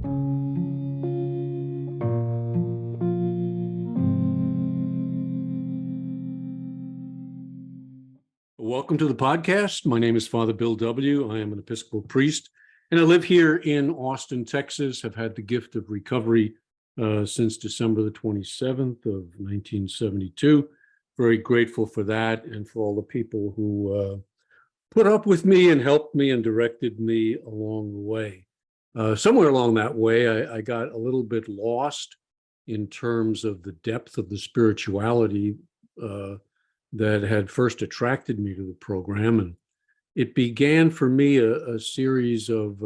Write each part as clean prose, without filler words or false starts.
Welcome to the podcast. My name is Father Bill W. I am an Episcopal priest, and I live here in Austin, Texas. Have had the gift of recovery since December the 27th of 1972. Very grateful for that and for all the people who put up with me and helped me and directed me along the way. Somewhere along that way, I got a little bit lost in terms of the depth of the spirituality that had first attracted me to the program. And it began for me a series of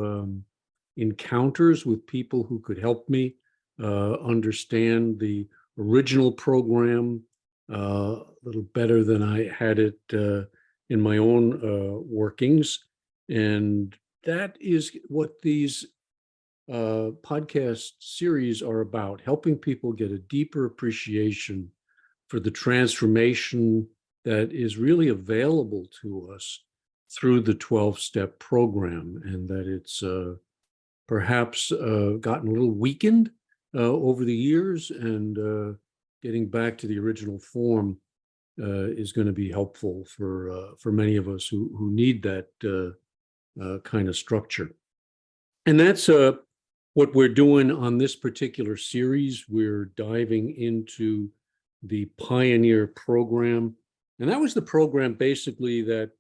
encounters with people who could help me understand the original program a little better than I had it in my own workings. And that is what these podcast series are about, helping people get a deeper appreciation for the transformation that is really available to us through the 12-step program, and that it's perhaps gotten a little weakened over the years, and getting back to the original form is going to be helpful for many of us who need that kind of structure. And that's what we're doing on this particular series. We're diving into the Pioneer program. And that was the program basically that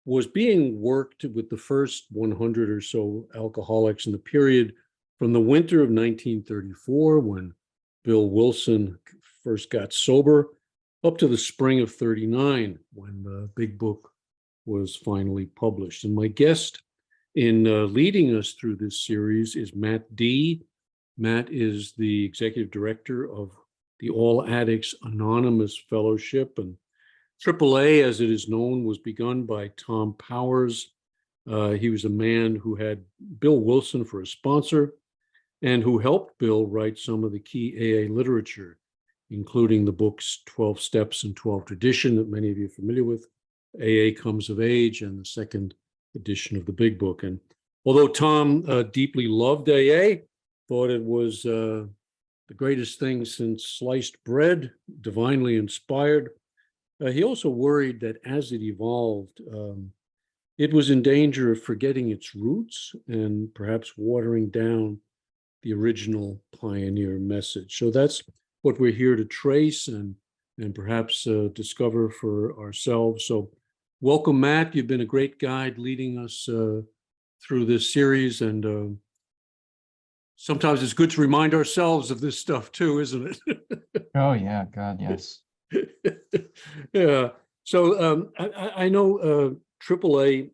was being worked with the first 100 or so alcoholics in the period from the winter of 1934, when Bill Wilson first got sober, up to the spring of 39, when the big book was finally published. And my guest in leading us through this series is Matt D. Matt is the executive director of the All Addicts Anonymous Fellowship, and AAA, as it is known, was begun by Tom Powers. He was a man who had Bill Wilson for a sponsor and who helped Bill write some of the key AA literature, including the books 12 Steps and 12 Tradition that many of you are familiar with, AA Comes of Age, and the second edition of the Big Book. And although Tom deeply loved AA, thought it was the greatest thing since sliced bread, divinely inspired, he also worried that as it evolved, it was in danger of forgetting its roots and perhaps watering down the original pioneer message. So that's what we're here to trace and perhaps discover for ourselves. So welcome, Matt. You've been a great guide leading us through this series, and sometimes it's good to remind ourselves of this stuff too, isn't it? Oh yeah, God, yes. Yeah. So I know AAA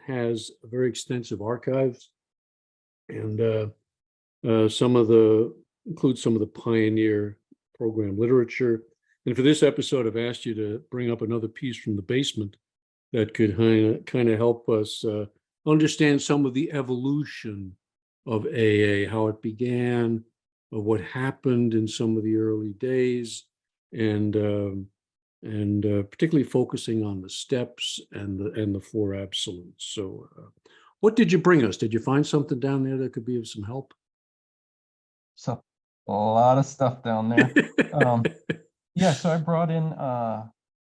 has very extensive archives, and include some of the pioneer program literature. And for this episode, I've asked you to bring up another piece from the basement that could kind of help us understand some of the evolution of AA, how it began, what happened in some of the early days, and particularly focusing on the steps and the four absolutes. So what did you bring us? Did you find something down there that could be of some help? So a lot of stuff down there. Yeah, so I brought in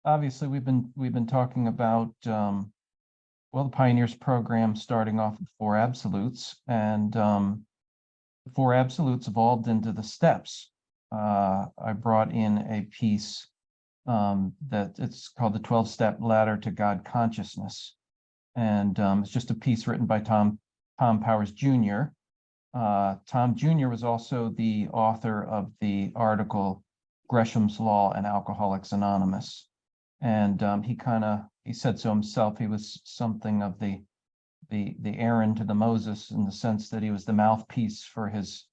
obviously we've been talking about the Pioneers program, starting off with four absolutes, and the four absolutes evolved into the steps. I brought in a piece that it's called the 12-Step Ladder to God Consciousness. And it's just a piece written by Tom Powers Jr. Tom Jr. was also the author of the article Gresham's Law and Alcoholics Anonymous. And he said so himself, he was something of the Aaron to the Moses, in the sense that he was the mouthpiece for his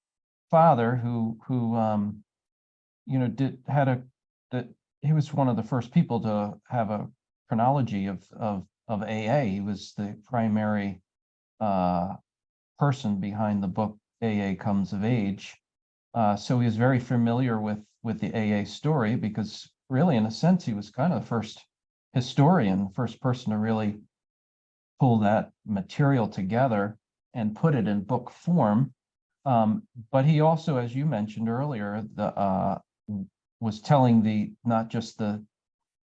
father, who he was one of the first people to have a chronology of AA. He was the primary person behind the book AA Comes of Age. So he was very familiar with the AA story, because really, in a sense, he was kind of the first historian, first person to really pull that material together and put it in book form. But he also, as you mentioned earlier, was telling not just the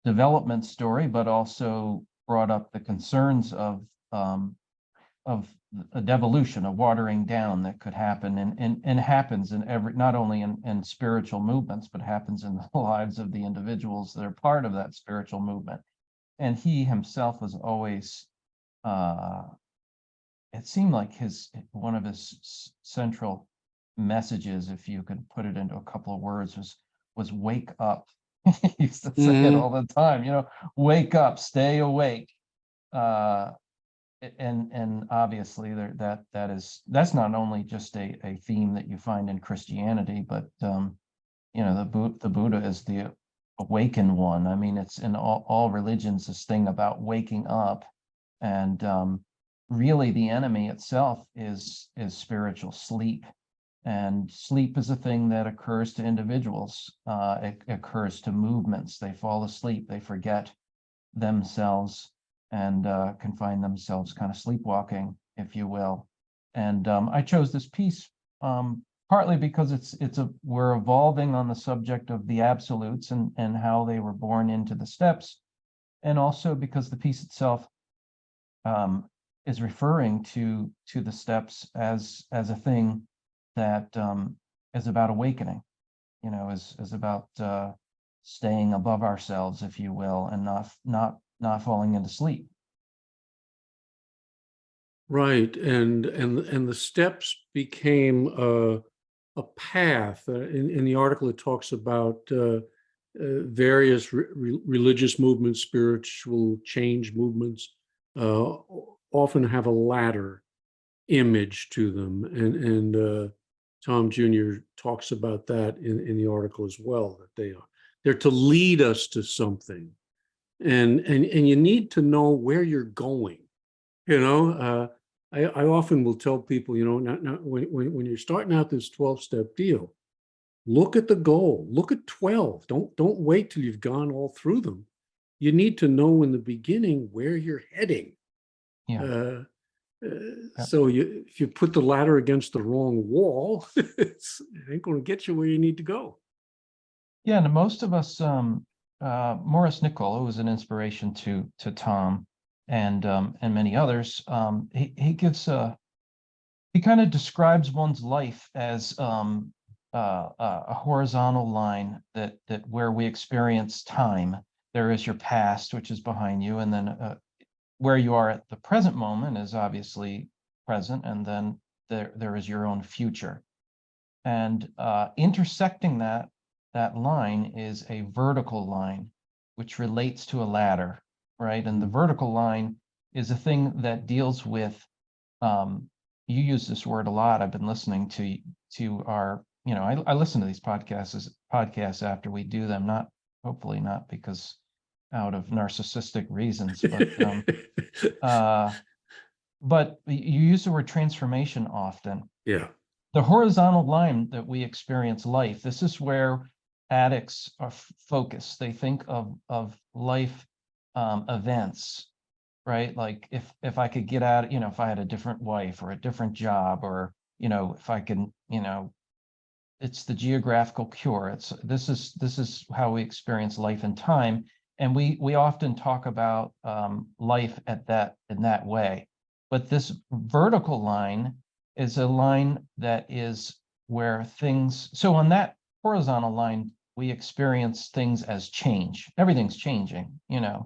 development story, but also brought up the concerns of a devolution, a watering down that could happen and happens in not only in spiritual movements, but happens in the lives of the individuals that are part of that spiritual movement. And he himself was always, it seemed like one of his central messages, if you could put it into a couple of words, was wake up. He used to say it all the time, wake up, stay awake. And obviously that's not only just a theme that you find in Christianity, but the Buddha is the awakened one. I mean, it's in all religions, this thing about waking up, and really the enemy itself is spiritual sleep. And sleep is a thing that occurs to individuals. It occurs to movements. They fall asleep, they forget themselves, and can find themselves kind of sleepwalking, if you will. And I chose this piece partly because we're evolving on the subject of the absolutes and how they were born into the steps, and also because the piece itself is referring to the steps as a thing that is about awakening, is about staying above ourselves, if you will, and not falling into sleep. Right, and the steps became a path. In the article, it talks about various religious movements, spiritual change movements, often have a ladder image to them, and Tom Jr. talks about that in the article as well, that they're to lead us to something, and you need to know where you're going. I often will tell people, now when you're starting out this 12-step deal, look at the goal, look at 12. Don't wait till you've gone all through them. You need to know in the beginning where you're heading. Yeah. So if you put the ladder against the wrong wall, it ain't going to get you where you need to go. Yeah, and most of us, Maurice Nicoll, who was an inspiration to Tom and many others, he kind of describes one's life as a horizontal line that where we experience time. There is your past, which is behind you, and then where you are at the present moment is obviously present, and then there is your own future. And intersecting that line is a vertical line, which relates to a ladder, right? And the vertical line is a thing that deals with, you use this word a lot. I've been listening to our, I listen to these podcasts after we do them, hopefully not because out of narcissistic reasons, but you use the word transformation often. Yeah. The horizontal line that we experience life, this is where addicts are focused. They think of life events, right? Like if I could get out, if I had a different wife or a different job, or, if I can, it's the geographical cure. This is how we experience life and time. And we often talk about life in that way. But this vertical line is a line that is where so on that horizontal line, we experience things as change. Everything's changing,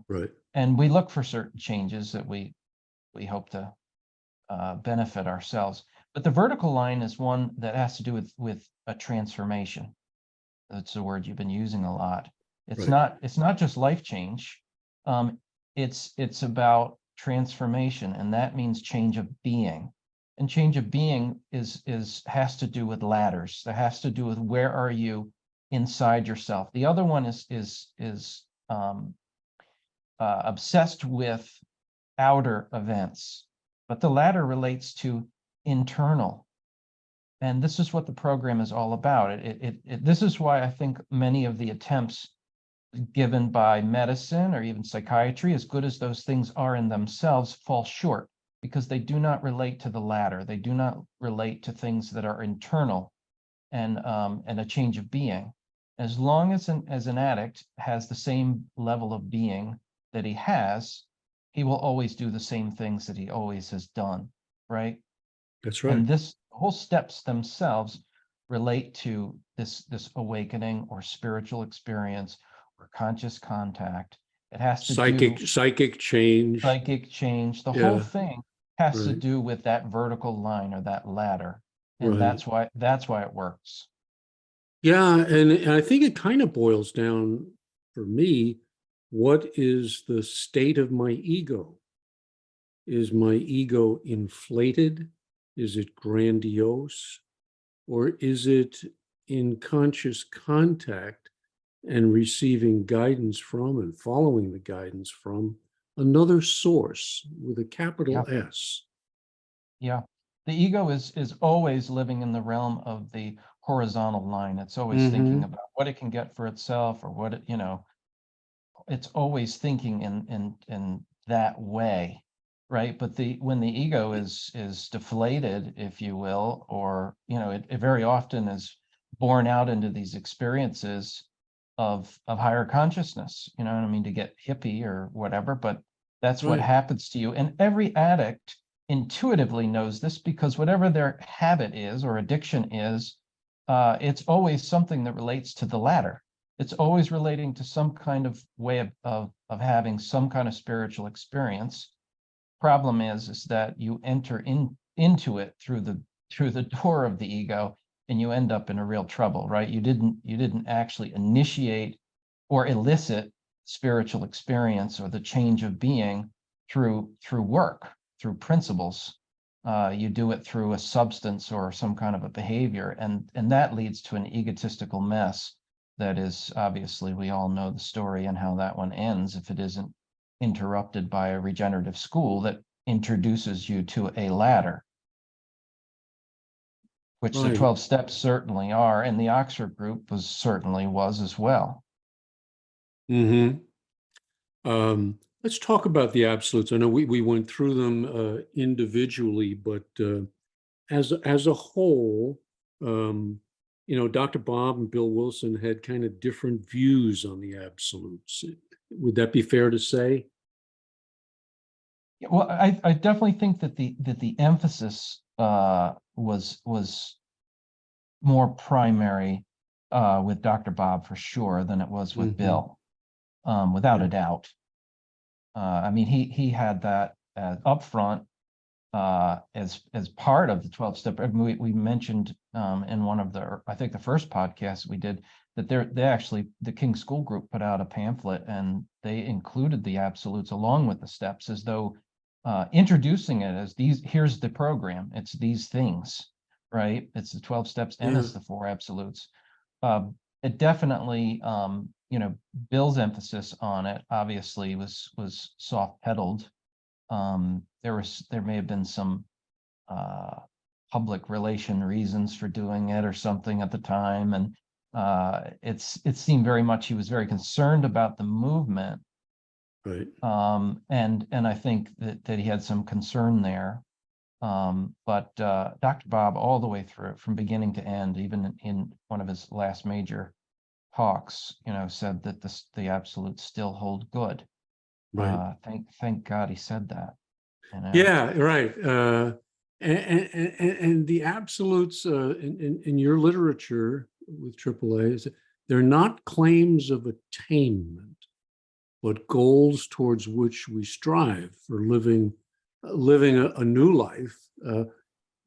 Right. and we look for certain changes that we hope to benefit ourselves. But the vertical line is one that has to do with a transformation. That's the word you've been using a lot. It's not just life change. It's about transformation, and that means change of being. And change of being has to do with ladders. That has to do with where are you inside yourself. The other one is obsessed with outer events, but the ladder relates to internal. And this is what the program is all about. This is why I think many of the attempts given by medicine or even psychiatry, as good as those things are in themselves, fall short, because they do not relate to the latter. They do not relate to things that are internal and a change of being. As long as an addict has the same level of being that he has, he will always do the same things that he always has done, right? That's right. And this whole steps themselves relate to this awakening or spiritual experience or conscious contact. It has to do Psychic change. psychic change. The whole Yeah, thing has to right, do with that vertical line or that ladder. And right. that's why it works. Yeah, and I think it kind of boils down for me, what is the state of my ego? Is my ego inflated? Is it grandiose? Or is it in conscious contact and receiving guidance from and following the guidance from another source with a capital Yeah. S? Yeah. The ego is always living in the realm of the horizontal line. It's always thinking Mm-hmm. about what it can get for itself or what it, it's always thinking in that way, right? But when the ego is deflated, if you will, or it very often is born out into these experiences of higher consciousness, you know what I mean, to get hippie or whatever, but that's what Right. happens to you. And every addict intuitively knows this because whatever their habit is or addiction is, it's always something that relates to the latter. It's always relating to some kind of way of having some kind of spiritual experience. Problem is that you enter into it through the door of the ego, and you end up in a real trouble, right? You didn't actually initiate or elicit spiritual experience or the change of being through work, through principles. You do it through a substance or some kind of a behavior, and that leads to an egotistical mess that is, obviously, we all know the story and how that one ends if it isn't interrupted by a regenerative school that introduces you to a ladder, which the Right. 12 steps certainly are, and the Oxford group was as well. Mm-hmm. Let's talk about the absolutes. I know we went through them individually, but as a whole, Dr. Bob and Bill Wilson had kind of different views on the absolutes. Would that be fair to say? Yeah, well, I definitely think that the emphasis was more primary with Dr. Bob for sure than it was with Mm-hmm. Bill, without Yeah. a doubt. I mean, he had that up front as part of the 12 step. I mean, we mentioned in one of I think the first podcast we did, that the King School Group put out a pamphlet and they included the absolutes along with the steps, as though introducing it as here's the program, it's these things, right? It's the 12 steps and Yeah. it's the 4 absolutes. It definitely, Bill's emphasis on it obviously was soft pedaled. There may have been some public relation reasons for doing it or something at the time, and it seemed very much he was very concerned about the movement, Right. and I think that he had some concern there. But Dr. Bob, all the way through from beginning to end, even in one of his last major talks, said that the absolutes still hold good. Right. Thank God he said that. Yeah, right. And the absolutes in your literature with AAA is they're not claims of attainment, but goals towards which we strive for living a new life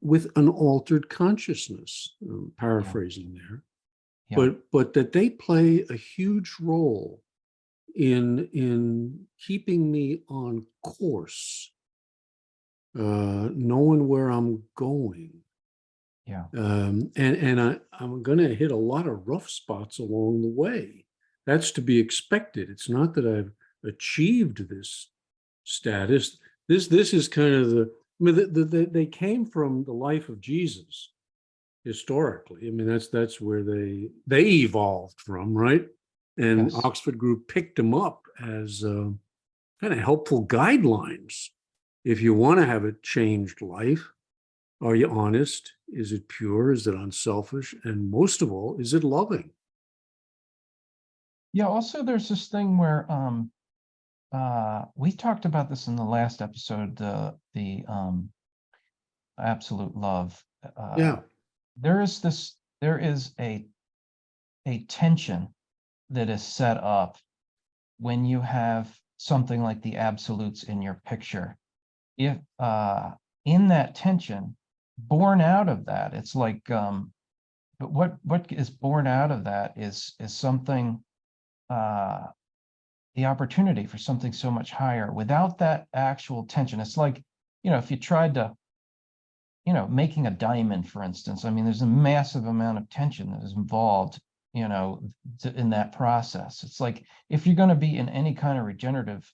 with an altered consciousness. Yeah, Paraphrasing there, yeah, but that they play a huge role in keeping me on course, knowing where I'm going. yeah, And I'm going to hit a lot of rough spots along the way. That's to be expected. It's not that I've achieved this status. This is kind of I mean, they came from the life of Jesus historically. I mean, that's where they evolved from, right? And yes, Oxford Group picked them up as kind of helpful guidelines If you want to have a changed life, are you honest? Is it pure? Is it unselfish? And most of all, is it loving? Yeah, also there's this thing where we talked about this in the last episode, the absolute love. Yeah, There is a tension that is set up when you have something like the absolutes in your picture. If in that tension, born out of that, it's like but what is born out of that is something, the opportunity for something so much higher. Without that actual tension, it's like, if you tried to, making a diamond, for instance. I mean, there's a massive amount of tension that is involved, in that process. It's like, if you're going to be in any kind of regenerative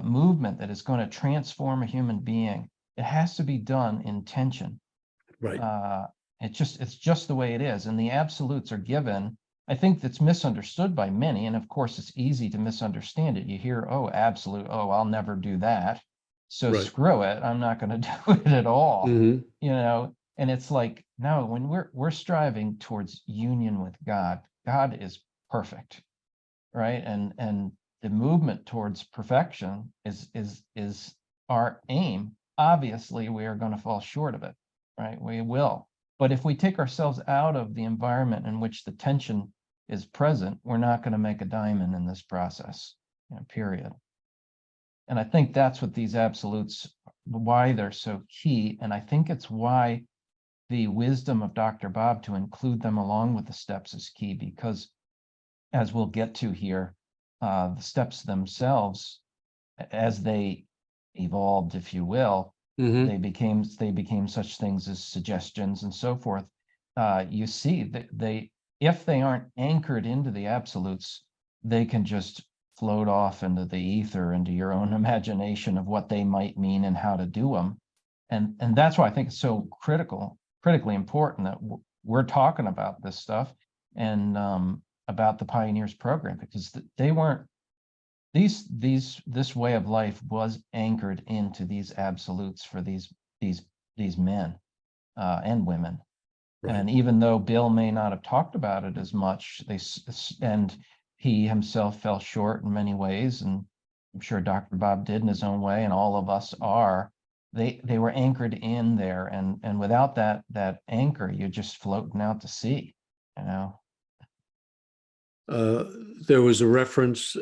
movement that is going to transform a human being, it has to be done in tension. right. It's just the way it is. And the absolutes are given. I think that's misunderstood by many. And of course, it's easy to misunderstand it. You hear, oh, absolute, oh, I'll never do that. So Right. screw it. I'm not going to do it at all. Mhm. And it's like, no, when we're striving towards union with God, God is perfect, right? And the movement towards perfection is our aim. Obviously, we are going to fall short of it, right? We will. But if we take ourselves out of the environment in which the tension is present, we're not going to make a diamond in this process, period. And I think that's what these absolutes, why they're so key. And I think it's why the wisdom of Dr. Bob to include them along with the steps is key, because as we'll get to here, the steps themselves, as they evolved, if you will, Mhm. they became such things as suggestions and so forth. You see that if they aren't anchored into the absolutes, they can just float off into the ether, into your own imagination of what they might mean and how to do them. And that's why I think it's so critically important that we're talking about this stuff, and about the Pioneers program, because they weren't, this way of life was anchored into these absolutes for these men and women. Right. And even though Bill may not have talked about it as much, and he himself fell short in many ways, and I'm sure Dr. Bob did in his own way, and all of us are. They were anchored in there, and without that anchor, you're just floating out to sea, you know. There was a reference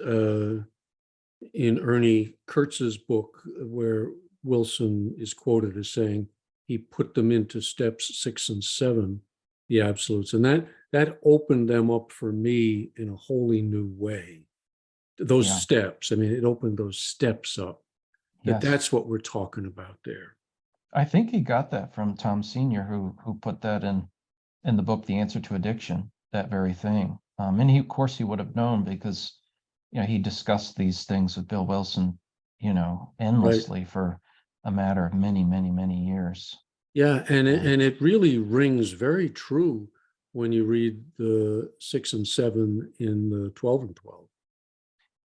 in Ernie Kurtz's book where Wilson is quoted as saying he put them into steps 6 and 7, the absolutes, and that opened them up for me in a wholly new way. Those Yeah. steps, I mean, it opened those steps up. Yes. That's what we're talking about there. I think he got that from Tom Senior, who put that in the book, The Answer to Addiction, that very thing. And he, of course, he would have known, because he discussed these things with Bill Wilson, endlessly for a matter of many, many, many years. Yeah, and it really rings very true when you read the 6 and 7 in the 12 and 12.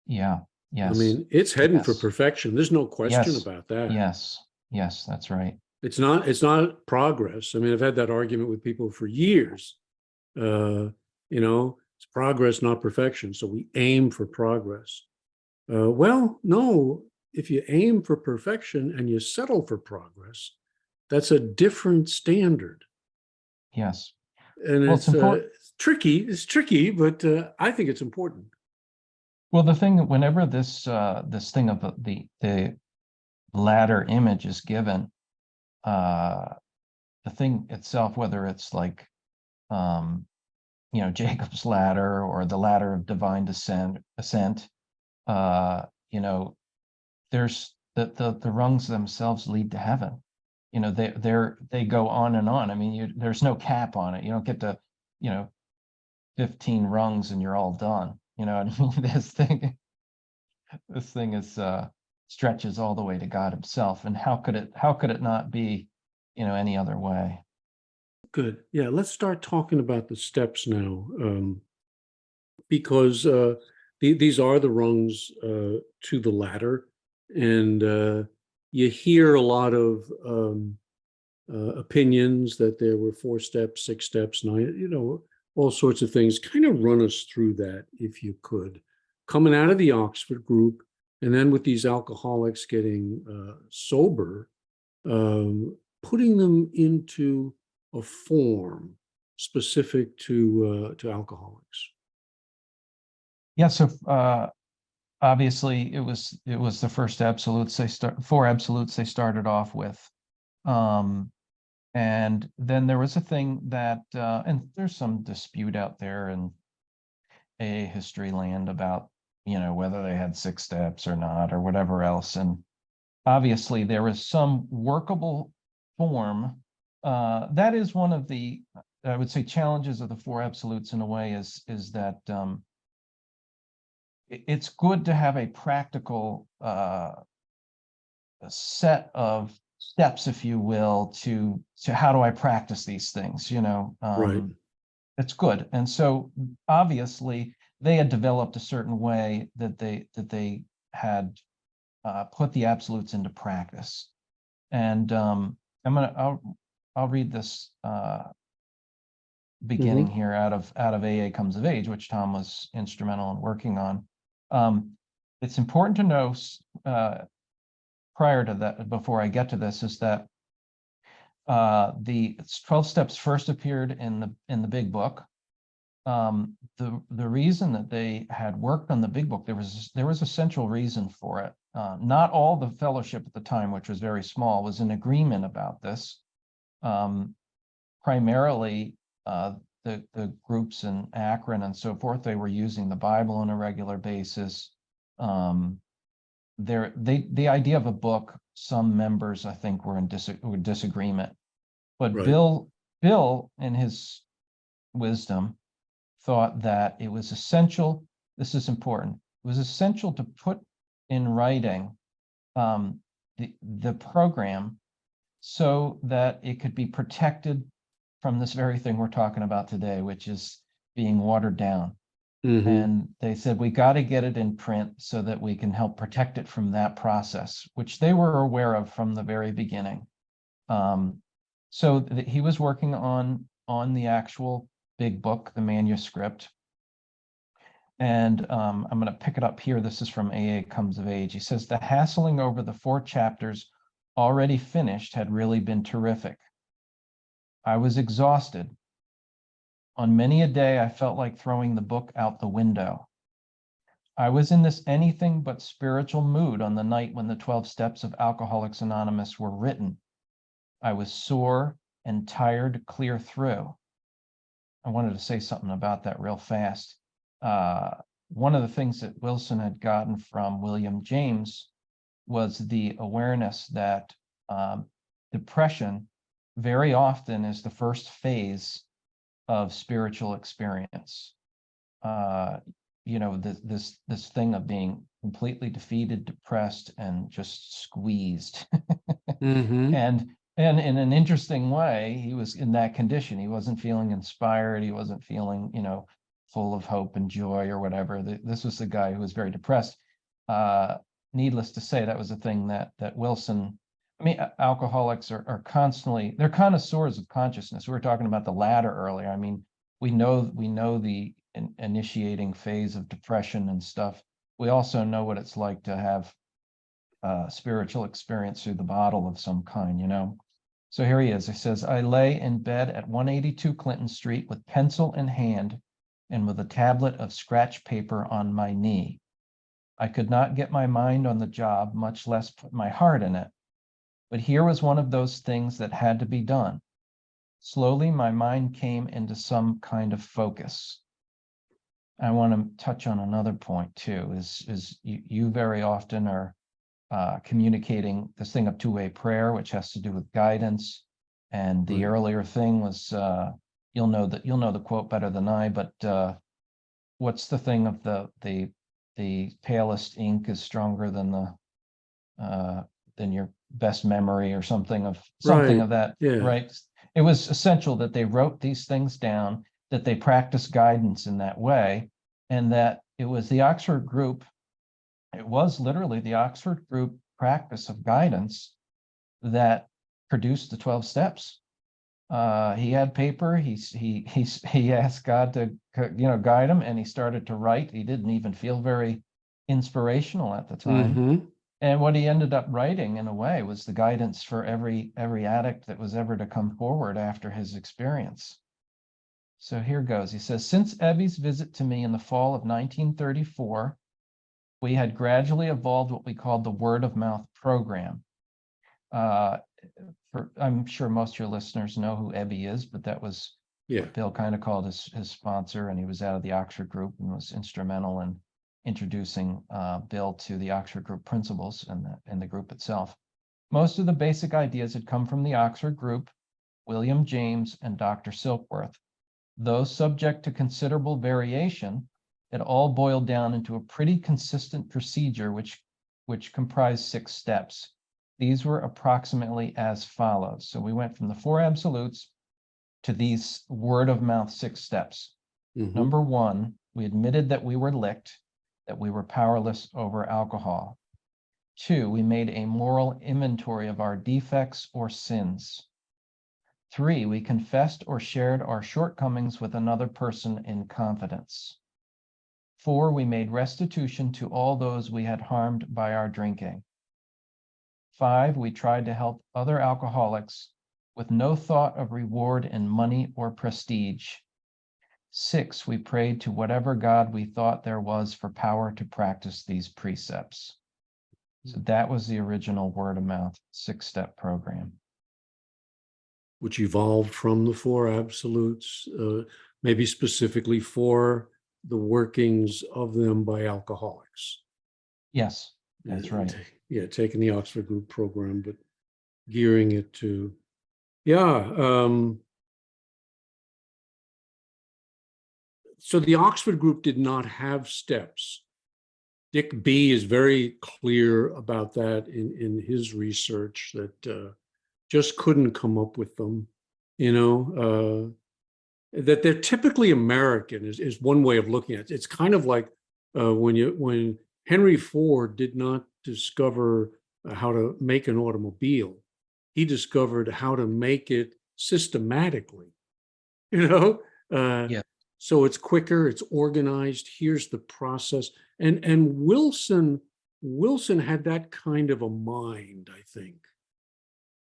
Yeah. Yes. I mean, it's heading for Yes. perfection. There's no question Yes. about that. Yes. Yes, that's right. It's not progress. I mean, I've had that argument with people for years. It's progress, not perfection. So we aim for progress. Well, no, if you aim for perfection and you settle for progress, that's a different standard. Yes. And Well, it's it's important. It's tricky, but I think it's important. Well, the thing that whenever this thing of the ladder image is given, the thing itself, whether it's like, Jacob's ladder or the ladder of divine ascent, there's the rungs themselves lead to heaven. They go on and on. I mean, there's no cap on it. You don't get to, 15 rungs and you're all done. You know what I mean? This thing is stretches all the way to God himself. And how could it not be, any other way? Good. Yeah, let's start talking about the steps now, because these are the rungs to the ladder. And you hear a lot of opinions that there were 4 steps, 6 steps, 9, all sorts of things. Kind of run us through that, if you could. Coming out of the Oxford group, and then with these alcoholics getting sober, putting them into a form specific to alcoholics. Yeah, so obviously it was the first absolutes 4 absolutes they started off with. And then there was a thing that and there's some dispute out there in AA history land about, whether they had 6 steps or not or whatever else. And obviously there was some workable form. That is one of the, I would say, challenges of the 4 absolutes in a way is that it's good to have a practical a set of steps, if you will, to how do I practice these things, Right. It's good. And so obviously they had developed a certain way that they had put the absolutes into practice. And I'll read this beginning here out of AA Comes of Age, which Tom was instrumental in working on. It's important to know prior to that, before I get to this, is that the 12 steps first appeared in the big book. The reason that they had worked on the big book, there was a central reason for it. Not all the fellowship at the time, which was very small, was in agreement about this. Primarily, the groups in Akron and so forth, they were using the Bible on a regular basis. The idea of a book, some members, I think, were in disagreement. But Right. Bill, in his wisdom, thought that it was essential, this is important, it was essential to put in writing the program so that it could be protected from this very thing we're talking about today, which is being watered down. And they said, we got to get it in print so that we can help protect it from that process, which they were aware of from the very beginning. So he was working on the actual big book, the manuscript. And I'm going to pick it up here. This is from AA Comes of Age. He says, the hassling over the 4 chapters already finished had really been terrific. I was exhausted. On many a day, I felt like throwing the book out the window. I was in this anything but spiritual mood on the night when the 12 steps of Alcoholics Anonymous were written. I was sore and tired clear through. I wanted to say something about that real fast. One of the things that Wilson had gotten from William James was the awareness that depression very often is the first phase of spiritual experience. This thing of being completely defeated, depressed, and just squeezed. And in an interesting way, he was in that condition. He wasn't feeling inspired. He wasn't feeling, full of hope and joy or whatever. This was the guy who was very depressed. Needless to say, that was a thing that Wilson, alcoholics are constantly, they're connoisseurs of consciousness. We were talking about the ladder earlier. We know the initiating phase of depression and stuff. We also know what it's like to have spiritual experience through the bottle of some kind, So here he is. He says, I lay in bed at 182 Clinton Street with pencil in hand and with a tablet of scratch paper on my knee. I could not get my mind on the job, much less put my heart in it. But here was one of those things that had to be done. Slowly, my mind came into some kind of focus. I want to touch on another point too, is you very often are communicating this thing of two-way prayer, which has to do with guidance. And the earlier thing was, you'll know the quote better than I, but what's the thing of the palest ink is stronger than your best memory, or something of that, right? It was essential that they wrote these things down, that they practiced guidance in that way, and that it was the Oxford group. It was literally the Oxford group practice of guidance that produced the 12 steps. He had paper. He asked God to, guide him, and he started to write. He didn't even feel very inspirational at the time. Mm-hmm. And what he ended up writing, in a way, was the guidance for every addict that was ever to come forward after his experience. So here goes. He says, since Ebby's visit to me in the fall of 1934, we had gradually evolved what we called the word of mouth program. I'm sure most of your listeners know who Ebby is, but that was what Bill kind of called his sponsor, and he was out of the Oxford Group and was instrumental in introducing Bill to the Oxford Group principles and the group itself. Most of the basic ideas had come from the Oxford Group, William James, and Dr. Silkworth. Though subject to considerable variation, it all boiled down into a pretty consistent procedure which comprised 6 steps. These were approximately as follows. So we went from the 4 absolutes to these word of mouth 6 steps. Mm-hmm. Number 1, we admitted that we were licked, that we were powerless over alcohol. 2, we made a moral inventory of our defects or sins. 3, we confessed or shared our shortcomings with another person in confidence. 4, we made restitution to all those we had harmed by our drinking. 5, we tried to help other alcoholics with no thought of reward in money or prestige. 6, we prayed to whatever God we thought there was for power to practice these precepts. So that was the original word of mouth 6-step program. Which evolved from the 4 absolutes, maybe specifically for the workings of them by alcoholics. Yes, that's right. Taking the Oxford Group program, but gearing it to, so the Oxford Group did not have steps. Dick B is very clear about that in his research, that just couldn't come up with them, that they're typically American is one way of looking at it. It's kind of like when Henry Ford did not discover how to make an automobile, he discovered how to make it systematically, So it's quicker, it's organized. Here's the process. And Wilson had that kind of a mind, I think.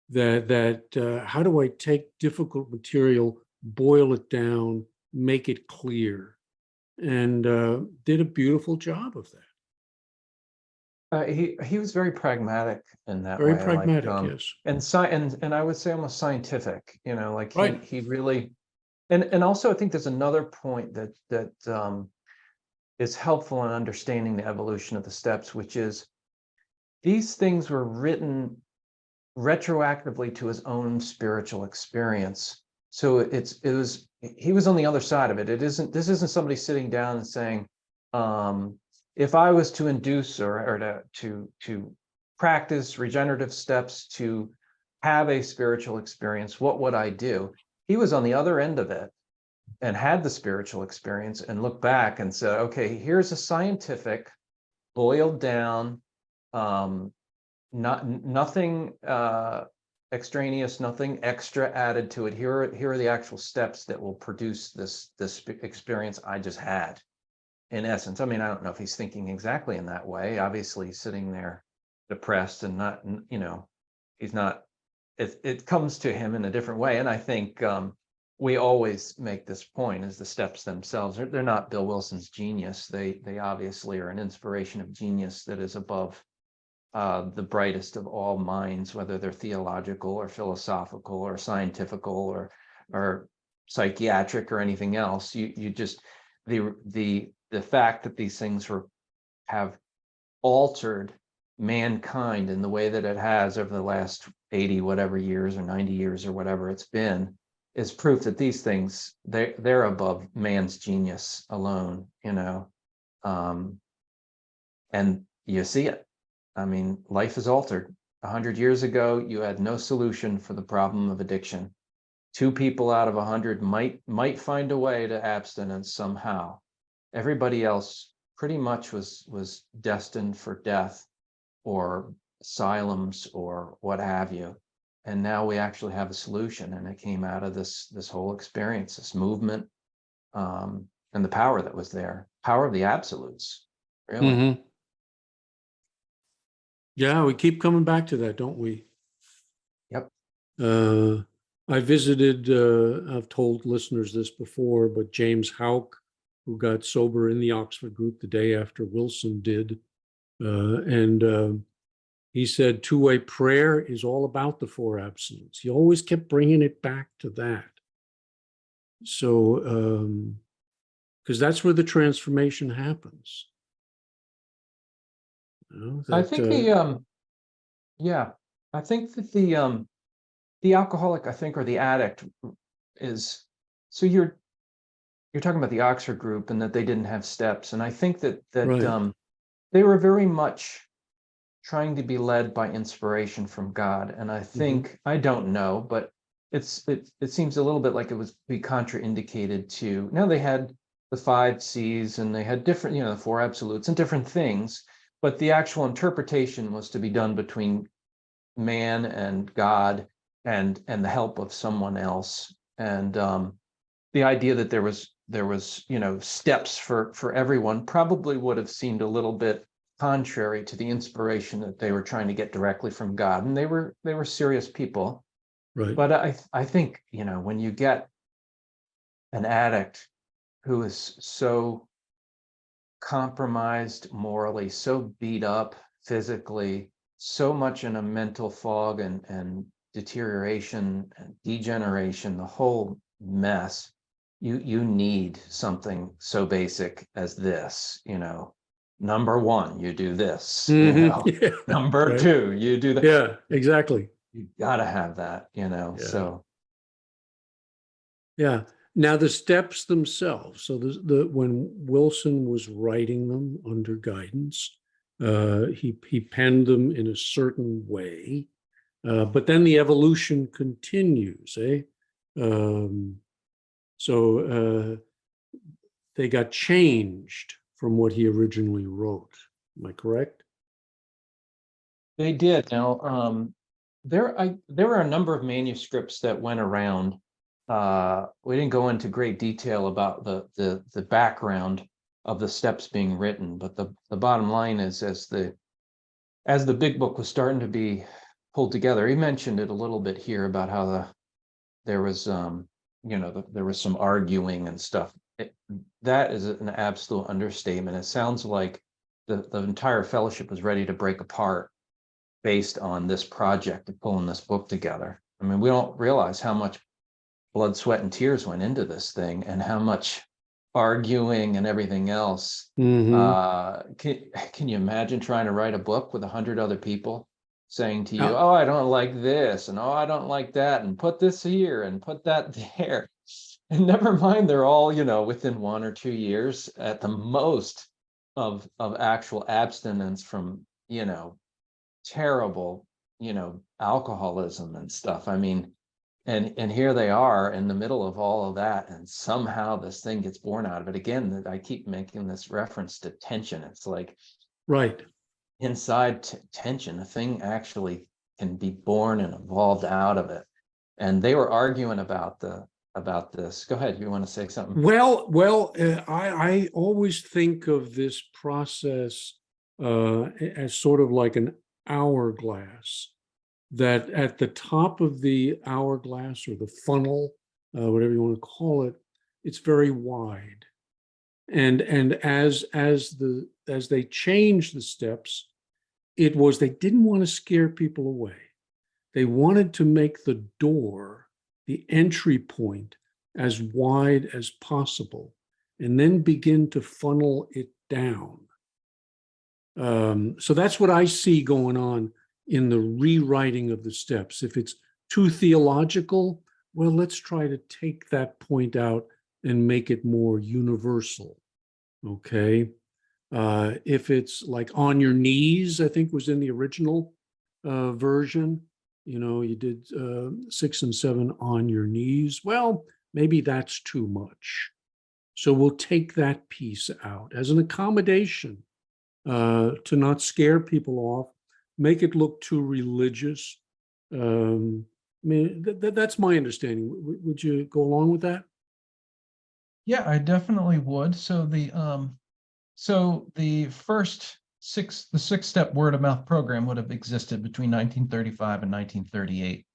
That how do I take difficult material, boil it down, make it clear, and did a beautiful job of that. He was very pragmatic in that Very way. pragmatic, yes. And I would say almost scientific, Right. he really, and also I think there's another point that is helpful in understanding the evolution of the steps, which is these things were written retroactively to his own spiritual experience. So he was on the other side of it. This isn't somebody sitting down and saying, if I was to induce or to practice regenerative steps to have a spiritual experience, what would I do? He was on the other end of it and had the spiritual experience and looked back and said, okay, here's a scientific, boiled down, nothing extraneous, nothing extra added to it. Here are the actual steps that will produce this experience I just had. In essence, I mean, I don't know if he's thinking exactly in that way. Obviously, he's sitting there depressed and not, he's not. It comes to him in a different way, and I think we always make this point: is the steps themselves. They're not Bill Wilson's genius. They obviously are an inspiration of genius that is above the brightest of all minds, whether they're theological or philosophical or scientifical or psychiatric or anything else. You just the fact that these things have altered mankind in the way that it has over the last 80 whatever years or 90 years or whatever it's been is proof that these things they're above man's genius alone, and you see it. I mean, life is altered. 100 years ago, you had no solution for the problem of addiction. 2 people out of 100 might find a way to abstinence somehow. Everybody else pretty much was destined for death or asylums or what have you. And now we actually have a solution, and it came out of this whole experience, this movement, and the power that was there, power of the absolutes, really. Mhm. Yeah, we keep coming back to that, don't we? Yep. I visited, I've told listeners this before, but James Houck, who got sober in the Oxford group the day after Wilson did. And he said two-way prayer is all about the four absolutes. He always kept bringing it back to that. So, because that's where the transformation happens. You know, I that, think yeah, I think that the alcoholic, I think, or the addict is, so you're talking about the Oxford group and that they didn't have steps. And I think that right. they were very much trying to be led by inspiration from God. And I think, I don't know, but it seems a little bit like it was be contraindicated to, now they had the 5 C's and they had different, the 4 absolutes and different things, but the actual interpretation was to be done between man and God and the help of someone else. And the idea that there was steps for everyone probably would have seemed a little bit contrary to the inspiration that they were trying to get directly from God. And they were serious people. Right. But I think, when you get an addict who is so compromised morally, so beat up physically, so much in a mental fog and deterioration and degeneration, the whole mess, you need something so basic as this. Number 1, you do this. Yeah. Number Right. 2, you do that. Yeah, exactly. You gotta have that. Yeah. So Yeah. Now the steps themselves. So when Wilson was writing them under guidance, he penned them in a certain way, but then the evolution continues, eh? Um, so they got changed from what he originally wrote. Am I correct? they did. Now, there were a number of manuscripts that went around. We didn't go into great detail about the background of the steps being written, but the bottom line is, as the big book was starting to be pulled together, he mentioned it a little bit here about how there was there was some arguing and stuff. That is an absolute understatement. It sounds like the entire fellowship was ready to break apart based on this project of pulling this book together. I mean, we don't realize how much blood, sweat, and tears went into this thing, and how much arguing and everything else. Mm-hmm. Can you imagine trying to write a book with 100 other people saying to you, Yeah. "Oh, I don't like this," and "Oh, I don't like that," and "Put this here," and "Put that there," and never mind, they're all within 1 or 2 years at the most of actual abstinence from terrible, alcoholism and stuff. I mean, and here they are in the middle of all of that, and somehow this thing gets born out of it. Again, that I keep making this reference to tension. It's like, Right. inside tension, a thing actually can be born and evolved out of it. And they were arguing about this. Go ahead, you want to say something? Well, I always think of this process as sort of like an hourglass, that at the top of the hourglass or the funnel, whatever you want to call it, it's very wide. And as they changed the steps, it was they didn't want to scare people away. They wanted to make the door, the entry point, as wide as possible, and then begin to funnel it down. So that's what I see going on in the rewriting of the steps. If it's too theological, well, let's try to take that point out and make it more universal. Okay. If it's like on your knees, I think was in the original version, you did 6 and 7 on your knees. Well, maybe that's too much. So we'll take that piece out as an accommodation to not scare people off, make it look too religious. I mean, that's my understanding. Would you go along with that? Yeah, I definitely would. So the six-step word of mouth program would have existed between 1935 and 1938.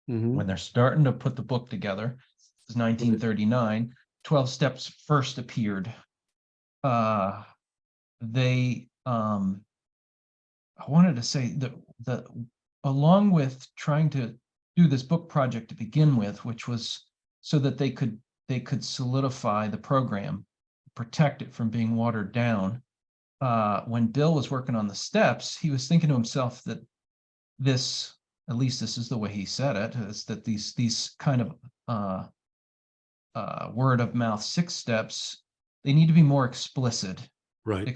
Mhm. When they're starting to put the book together, it's 1939, 12 steps first appeared. I wanted to say that along with trying to do this book project to begin with, which was so that they could solidify the program, protect it from being watered down. When Bill was working on the steps, he was thinking to himself that this, at least this is the way he said it, is that these kind of word of mouth 6 steps, they need to be more explicit, Right.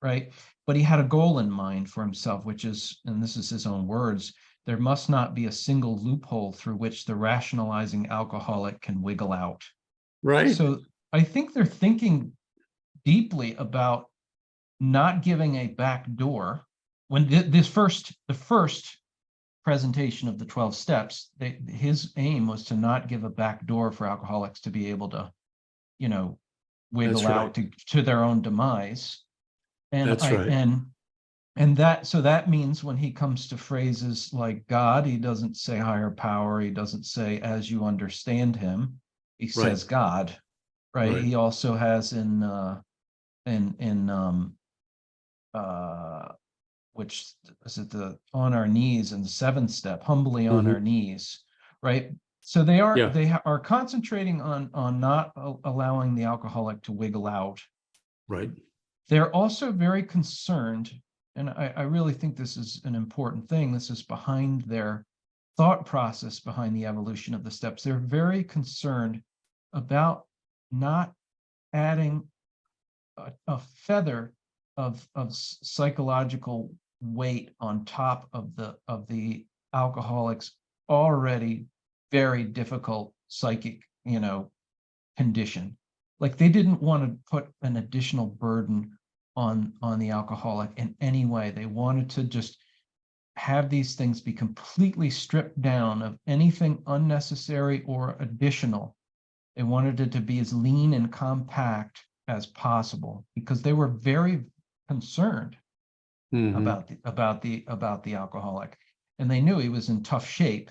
right? But he had a goal in mind for himself, which is, and this is his own words, there must not be a single loophole through which the rationalizing alcoholic can wiggle out. Right. So I think they're thinking deeply about not giving a back door. When the first presentation of the 12 steps, his aim was to not give a back door for alcoholics to be able to, wiggle That's out right. to their own demise. And That's right. and that means when he comes to phrases like God, he doesn't say higher power, he doesn't say as you understand him, he Right. says God, right? Right. He also has which is it, the on our knees, and the 7th step, humbly on our knees, right? So they Yeah. are concentrating on not allowing the alcoholic to wiggle out. Right. They're also very concerned, and I really think this is an important thing. This is behind their thought process behind the evolution of the steps. They're very concerned about not adding a feather of psychological weight on top of the alcoholic's already very difficult psychic, condition. Like, they didn't want to put an additional burden on the alcoholic in any way. They wanted to just have these things be completely stripped down of anything unnecessary or additional. They wanted it to be as lean and compact as possible because they were very concerned Mhm. about the alcoholic, and they knew he was in tough shape.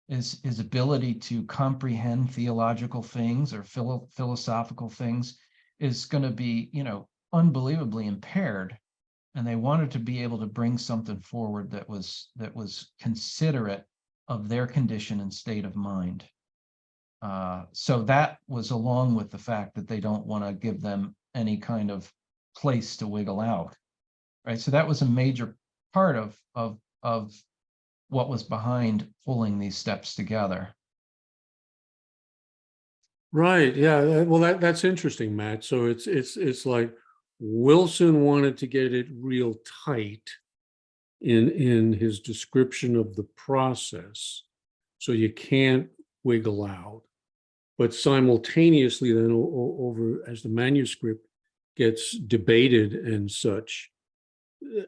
His ability to comprehend theological things or philosophical things is going to be, unbelievably impaired. And they wanted to be able to bring something forward that was considerate of their condition and state of mind. So that was along with the fact that they don't want to give them any kind of place to wiggle out, right? So that was a major part of what was behind pulling these steps together. Right. Yeah. Well, that's interesting, Matt. So it's like Wilson wanted to get it real tight in his description of the process, so you can't wiggle out. But simultaneously, then over as the manuscript gets debated and such,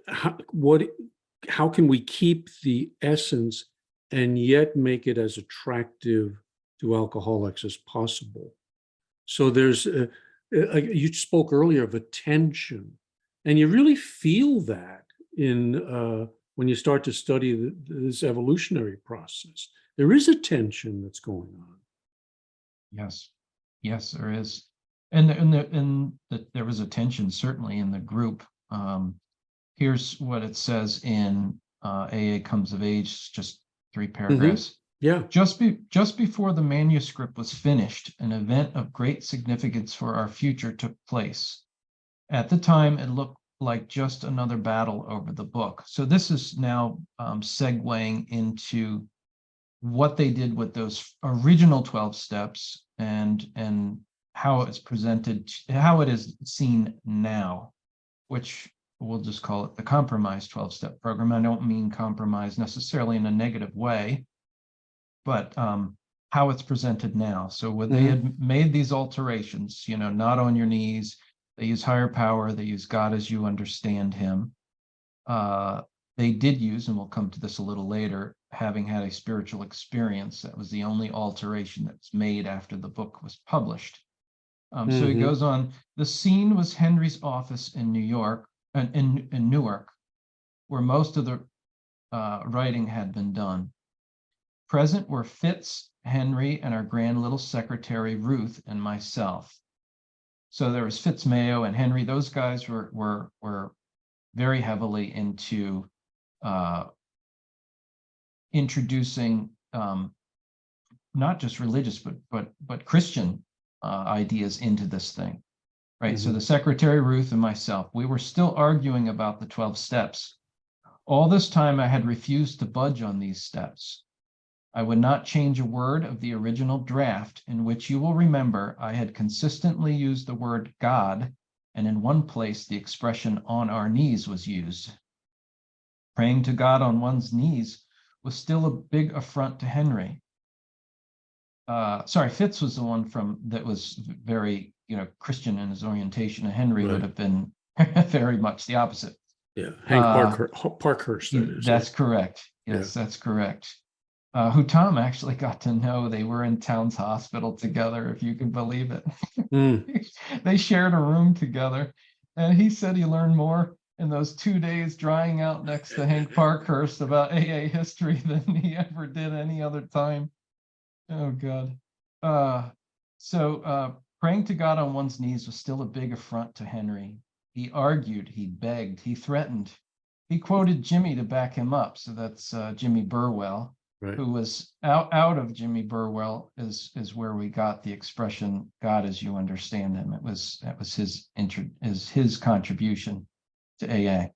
how can we keep the essence and yet make it as attractive to alcoholics as possible? So there's you spoke earlier of a tension, and you really feel that in when you start to study this evolutionary process. There is a tension that's going on. Yes, there is, there was a tension certainly in the group. Here's what it says in AA Comes of Age, just 3 paragraphs. Yeah. Just before the manuscript was finished, an event of great significance for our future took place. At the time, it looked like just another battle over the book. So this is now segueing into what they did with those original 12 steps and how it's presented, how it is seen now, which we'll just call it the compromise 12-step program. I don't mean compromise necessarily in a negative way, but how it's presented now. So when they had made these alterations, not on your knees, they use higher power, they use God as you understand him. they did use, and we'll come to this a little later, having had a spiritual experience. That was the only alteration that was made after the book was published. So he goes on, the scene was Henry's office in New York, in Newark, where most of the writing had been done. Present were Fitz, Henry, and our grand little secretary, Ruth, and myself. So there was Fitz Mayo and Henry. Those guys were very heavily into introducing not just religious but Christian ideas into this thing, right? So the secretary, Ruth, and myself, we were still arguing about the 12 steps. All this time, I had refused to budge on these steps. I would not change a word of the original draft, in which you will remember I had consistently used the word God, and in one place the expression on our knees was used. Praying to God on one's knees was still a big affront to Henry. Fitz was the one that was very, Christian in his orientation, and Henry would have been very much the opposite. Yeah, Hank Parkhurst, that is. That's correct. Yes, that's correct. Who Tom actually got to know. They were in Towns Hospital together, if you can believe it. They shared a room together, and he said he learned more in those 2 days drying out next to Hank Parkhurst about AA history than he ever did any other time. Oh, God. Praying to God on one's knees was still a big affront to Henry. He argued, he begged, he threatened. He quoted Jimmy to back him up. So that's Jimmy Burwell, who was out of Jimmy Burwell is where we got the expression "God as you understand him." That was his contribution to AA.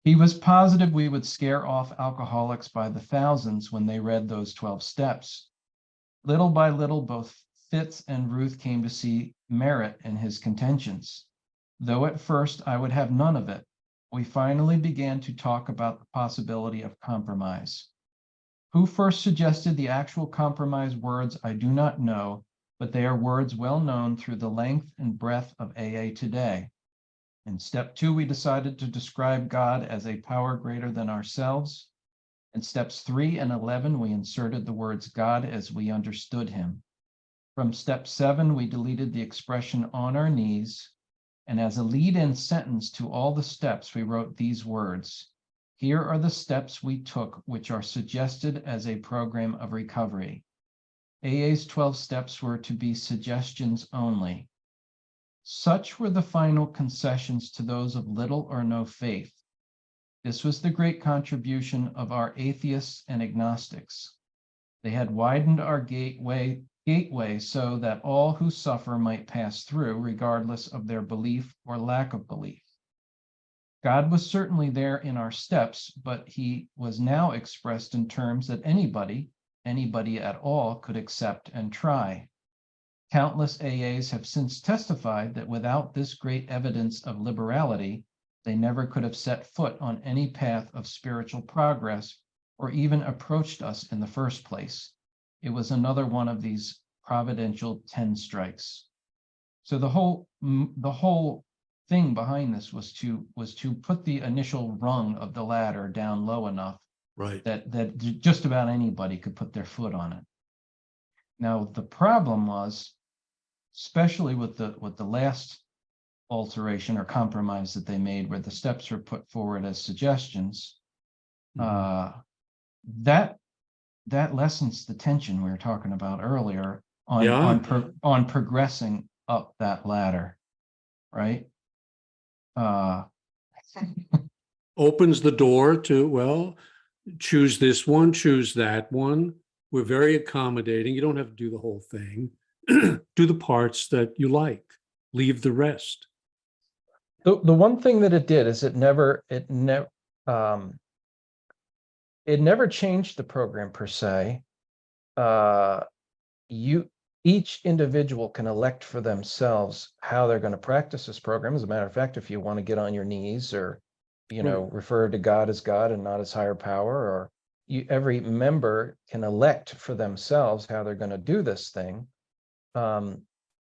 He was positive we would scare off alcoholics by the thousands when they read those 12 steps. Little by little, both Fitz and Ruth came to see merit in his contentions. Though at first I would have none of it, we finally began to talk about the possibility of compromise. Who first suggested the actual compromise words, I do not know, but they are words well known through the length and breadth of AA today. In step 2, we decided to describe God as a power greater than ourselves. In steps 3 and 11, we inserted the words God as we understood him. From step 7, we deleted the expression on our knees. And as a lead-in sentence to all the steps, we wrote these words. Here are the steps we took, which are suggested as a program of recovery. AA's 12 steps were to be suggestions only. Such were the final concessions to those of little or no faith. This was the great contribution of our atheists and agnostics. They had widened our gateway so that all who suffer might pass through, regardless of their belief or lack of belief. God was certainly there in our steps, but he was now expressed in terms that anybody at all could accept and try. Countless AAs have since testified that without this great evidence of liberality, they never could have set foot on any path of spiritual progress or even approached us in the first place. It was another one of these providential 10 strikes. So the whole thing behind this was to put the initial rung of the ladder down low enough that just about anybody could put their foot on it. Now the problem was, especially with the last alteration or compromise that they made, where the steps were put forward as suggestions, that lessens the tension we were talking about earlier on progressing up that ladder, right? Opens the door to, well, choose this one, choose that one. We're very accommodating. You don't have to do the whole thing. Do the parts that you like. Leave the rest. The one thing that it did is it never changed the program per se. Each individual can elect for themselves how they're going to practice this program. As a matter of fact, if you want to get on your knees or, refer to God as God and not as higher power, or every member can elect for themselves how they're going to do this thing.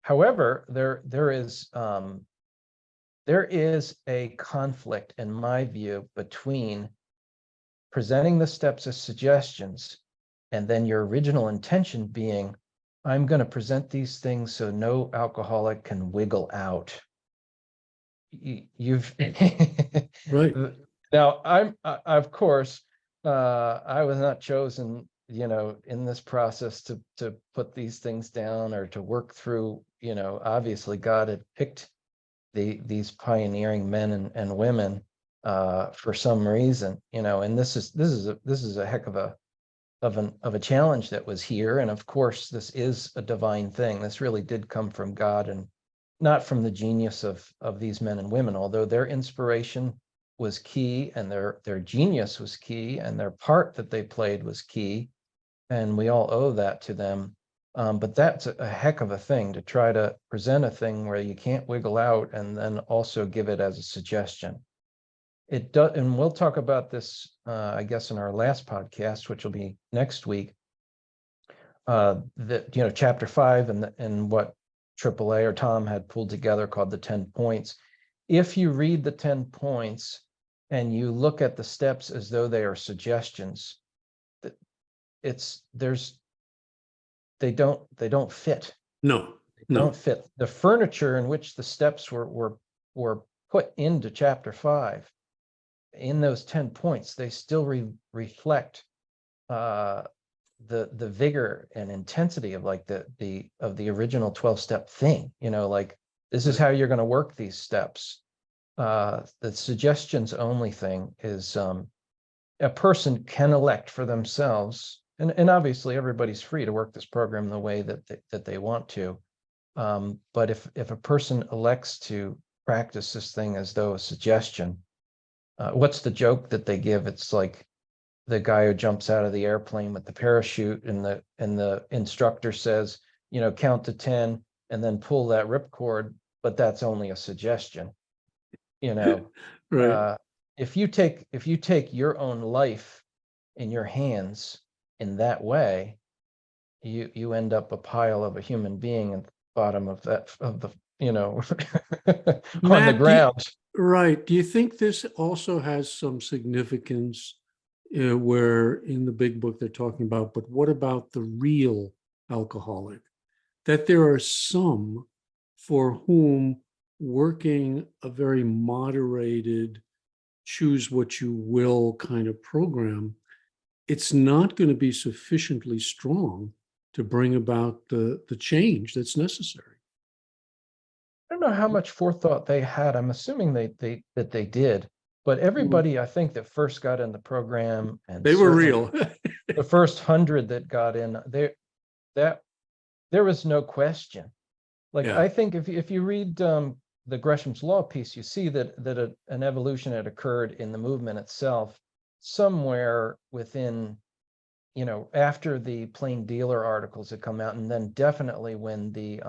However, there is a conflict, in my view, between presenting the steps as suggestions, and then your original intention being, I'm going to present these things so no alcoholic can wiggle out. You've Right. now of course, I was not chosen, in this process to put these things down or to work through, obviously God had picked these pioneering men and women for some reason, and this is a heck of a challenge that was here. And of course, this is a divine thing. This really did come from God and not from the genius of these men and women, although their inspiration was key and their genius was key and their part that they played was key. And we all owe that to them. But that's a heck of a thing to try to present a thing where you can't wiggle out and then also give it as a suggestion. It does, and we'll talk about this, I guess, in our last podcast, which will be next week. That chapter 5 and what AAA or Tom had pulled together called the 10 points. If you read the 10 points and you look at the steps as though they are suggestions, they don't fit. No, They no. don't fit. The furniture in which the steps were put into chapter 5 in those 10 points, they still reflect the vigor and intensity of like the original 12-step thing, like this is how you're going to work these steps. The suggestions only thing is a person can elect for themselves, and obviously everybody's free to work this program the way that they want to. But if a person elects to practice this thing as though a suggestion, what's the joke that they give? It's like the guy who jumps out of the airplane with the parachute, and the instructor says, count to 10 and then pull that ripcord, but that's only a suggestion. Right. If you take your own life in your hands in that way, you end up a pile of a human being at the bottom of the on the Matt, ground. Right. Do you think this also has some significance where in the big book they're talking about, but what about the real alcoholic? That there are some for whom working a very moderated, choose what you will kind of program, it's not going to be sufficiently strong to bring about the change that's necessary. I don't know how much forethought they had. I'm assuming that they did, but everybody I think that first got in the program, and They were certainly real. the first 100 that got in, there was no question. Like, Yeah. I think if you read the Gresham's Law piece, you see that an evolution had occurred in the movement itself somewhere within, after the Plain Dealer articles had come out, and then definitely when the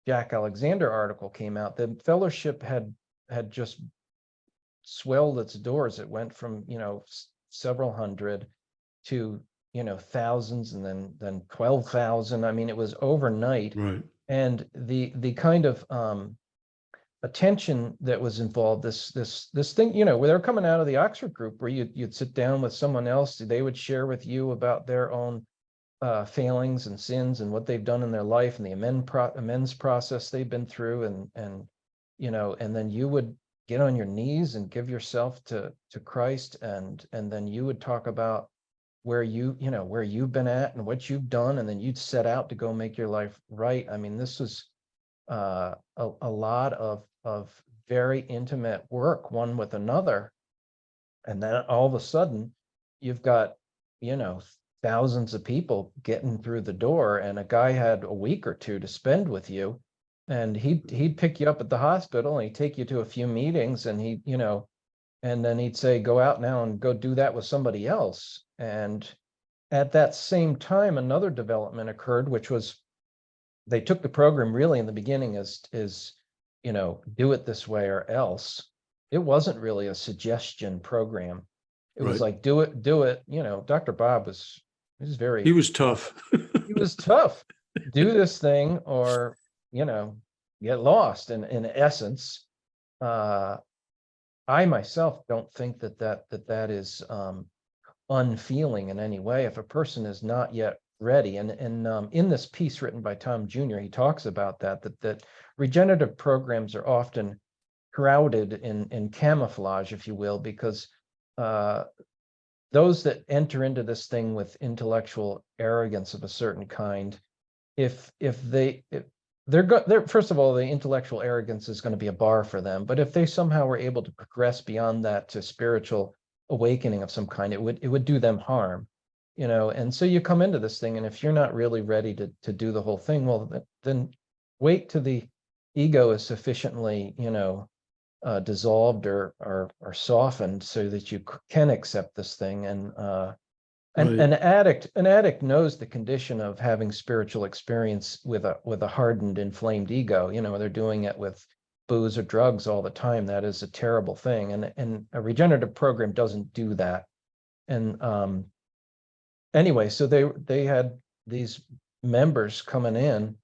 Jack Alexander article came out, the fellowship had just swelled its doors. It went from, several hundred to, thousands, and then 12,000. I mean, it was overnight. Right. And the kind of attention that was involved, this thing, where they're coming out of the Oxford group, where you'd sit down with someone else, they would share with you about their own failings and sins and what they've done in their life and the amends process they've been through, and then you would get on your knees and give yourself to Christ, and then you would talk about where you've been at and what you've done, and then you'd set out to go make your life right. I mean, this was a lot of very intimate work, one with another, and then all of a sudden you've got thousands of people getting through the door, and a guy had a week or two to spend with you, and he'd pick you up at the hospital and he'd take you to a few meetings, and and then he'd say, go out now and go do that with somebody else. And at that same time, another development occurred, which was they took the program really in the beginning as do it this way or else. It wasn't really a suggestion program. It was like, do it. Dr. Bob was He was tough. he was tough. Do this thing or, get lost in essence. I myself don't think that is unfeeling in any way. If a person is not yet ready, and in this piece written by Tom Jr., he talks about that regenerative programs are often shrouded in camouflage, if you will, because those that enter into this thing with intellectual arrogance of a certain kind, if they're first of all, the intellectual arrogance is going to be a bar for them. But if they somehow were able to progress beyond that to spiritual awakening of some kind, it would do them harm, you know. And so you come into this thing, and if you're not really ready to do the whole thing, well, then wait till the ego is sufficiently, you know, dissolved or softened so that you can accept this thing. And Right. an addict knows the condition of having spiritual experience with a hardened, inflamed ego. You know, they're doing it with booze or drugs all the time. That is a terrible thing. And a regenerative program doesn't do that. And anyway, so they had these members coming in.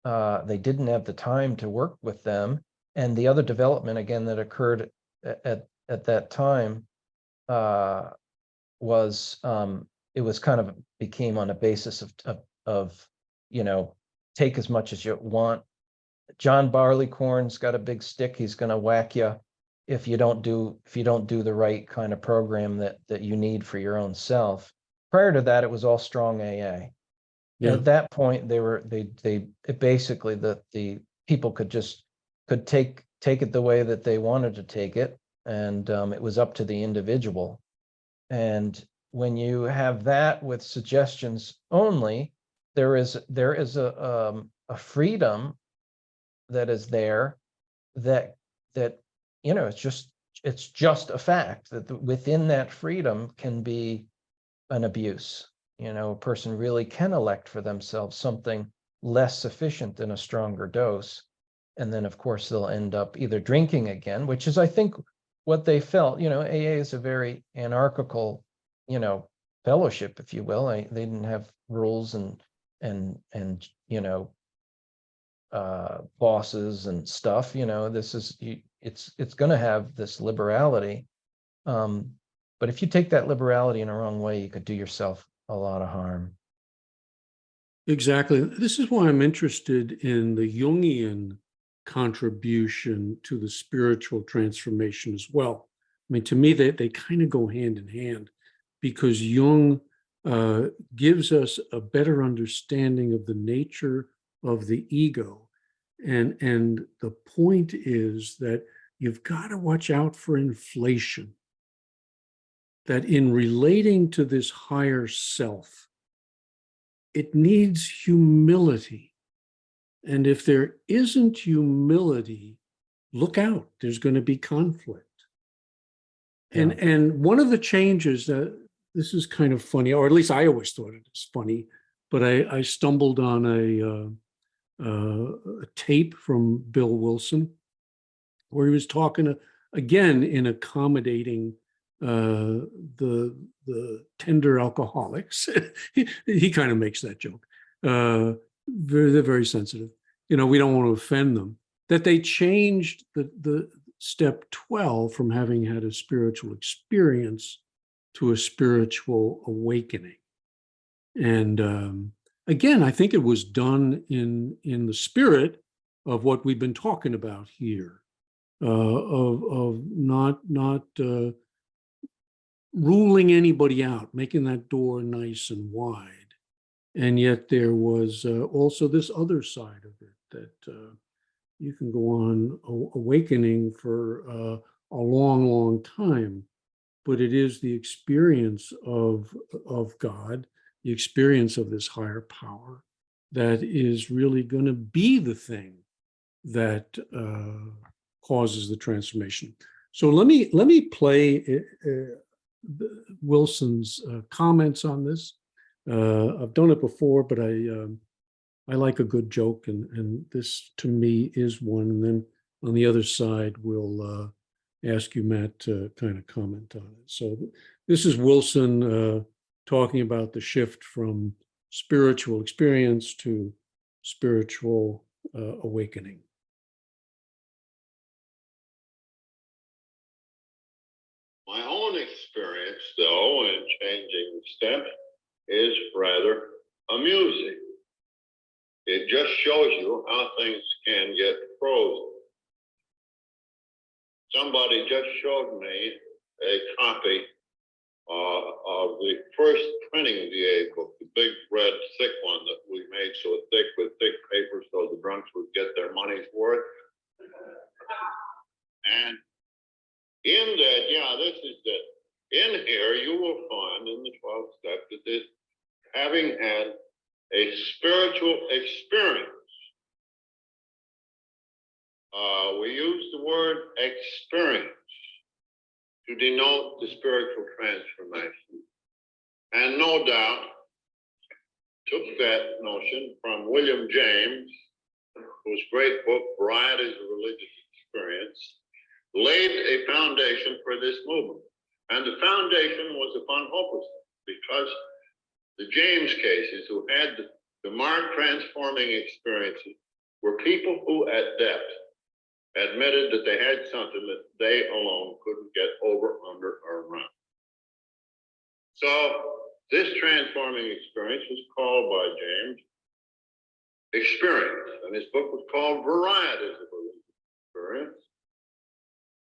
They didn't have the time to work with them. And the other development, again, that occurred at that time was it was kind of became on a basis of you know, take as much as you want. John Barleycorn's got a big stick. He's going to whack you if you don't do the right kind of program that you need for your own self. Prior to that, it was all strong AA. Yeah. At that point, it basically the people could take it the way that they wanted to take it, and it was up to the individual. And when you have that with suggestions only, there is a freedom that is there that you know, it's just a fact that within that freedom can be an abuse. You know, a person really can elect for themselves something less sufficient than a stronger dose. And then, of course, they'll end up either drinking again, which is, I think, what they felt. You know, AA is a very anarchical, you know, fellowship, if you will. They didn't have rules and you know, bosses and stuff. You know, this is it's going to have this liberality. But if you take that liberality in a wrong way, you could do yourself a lot of harm. Exactly. This is why I'm interested in the Jungian contribution to the spiritual transformation as well. I mean, to me, they kind of go hand in hand, because Jung gives us a better understanding of the nature of the ego. And the point is that you've got to watch out for inflation, that in relating to this higher self, it needs humility. And if there isn't humility, look out, there's going to be conflict. Yeah. And one of the changes that, this is kind of funny, or at least I always thought it was funny, but I stumbled on a tape from Bill Wilson where he was talking again in accommodating the tender alcoholics. He kind of makes that joke. They're very sensitive. You know, we don't want to offend them. That they changed the step 12 from having had a spiritual experience to a spiritual awakening. And again, I think it was done in the spirit of what we've been talking about here, of not ruling anybody out, making that door nice and wide. And yet there was also this other side of it, that you can go on awakening for a long time, but it is the experience of God, the experience of this higher power, that is really going to be the thing that causes the transformation. So let me play Wilson's comments on this. I've done it before, but I like a good joke, and this to me is one. And then on the other side, we'll ask you, Matt, to kind of comment on it. So this is Wilson talking about the shift from spiritual experience to spiritual awakening. My own experience, though, in changing steps is rather amusing. It just shows you how things can get frozen. Somebody just showed me a copy of the first printing of the A book, the big red thick one that we made so thick with thick paper so the drunks would get their money's worth. And in that, yeah, this is that. In here, you will find in the 12th step that this, having had a spiritual experience, we use the word experience to denote the spiritual transformation. And no doubt took that notion from William James, whose great book, Varieties of Religious Experience, laid a foundation for this movement. And the foundation was upon hopelessness, because the James cases who had the marked transforming experiences were people who at depth admitted that they had something that they alone couldn't get over, under, or around. So this transforming experience was called by James experience, and his book was called Varieties of Experience,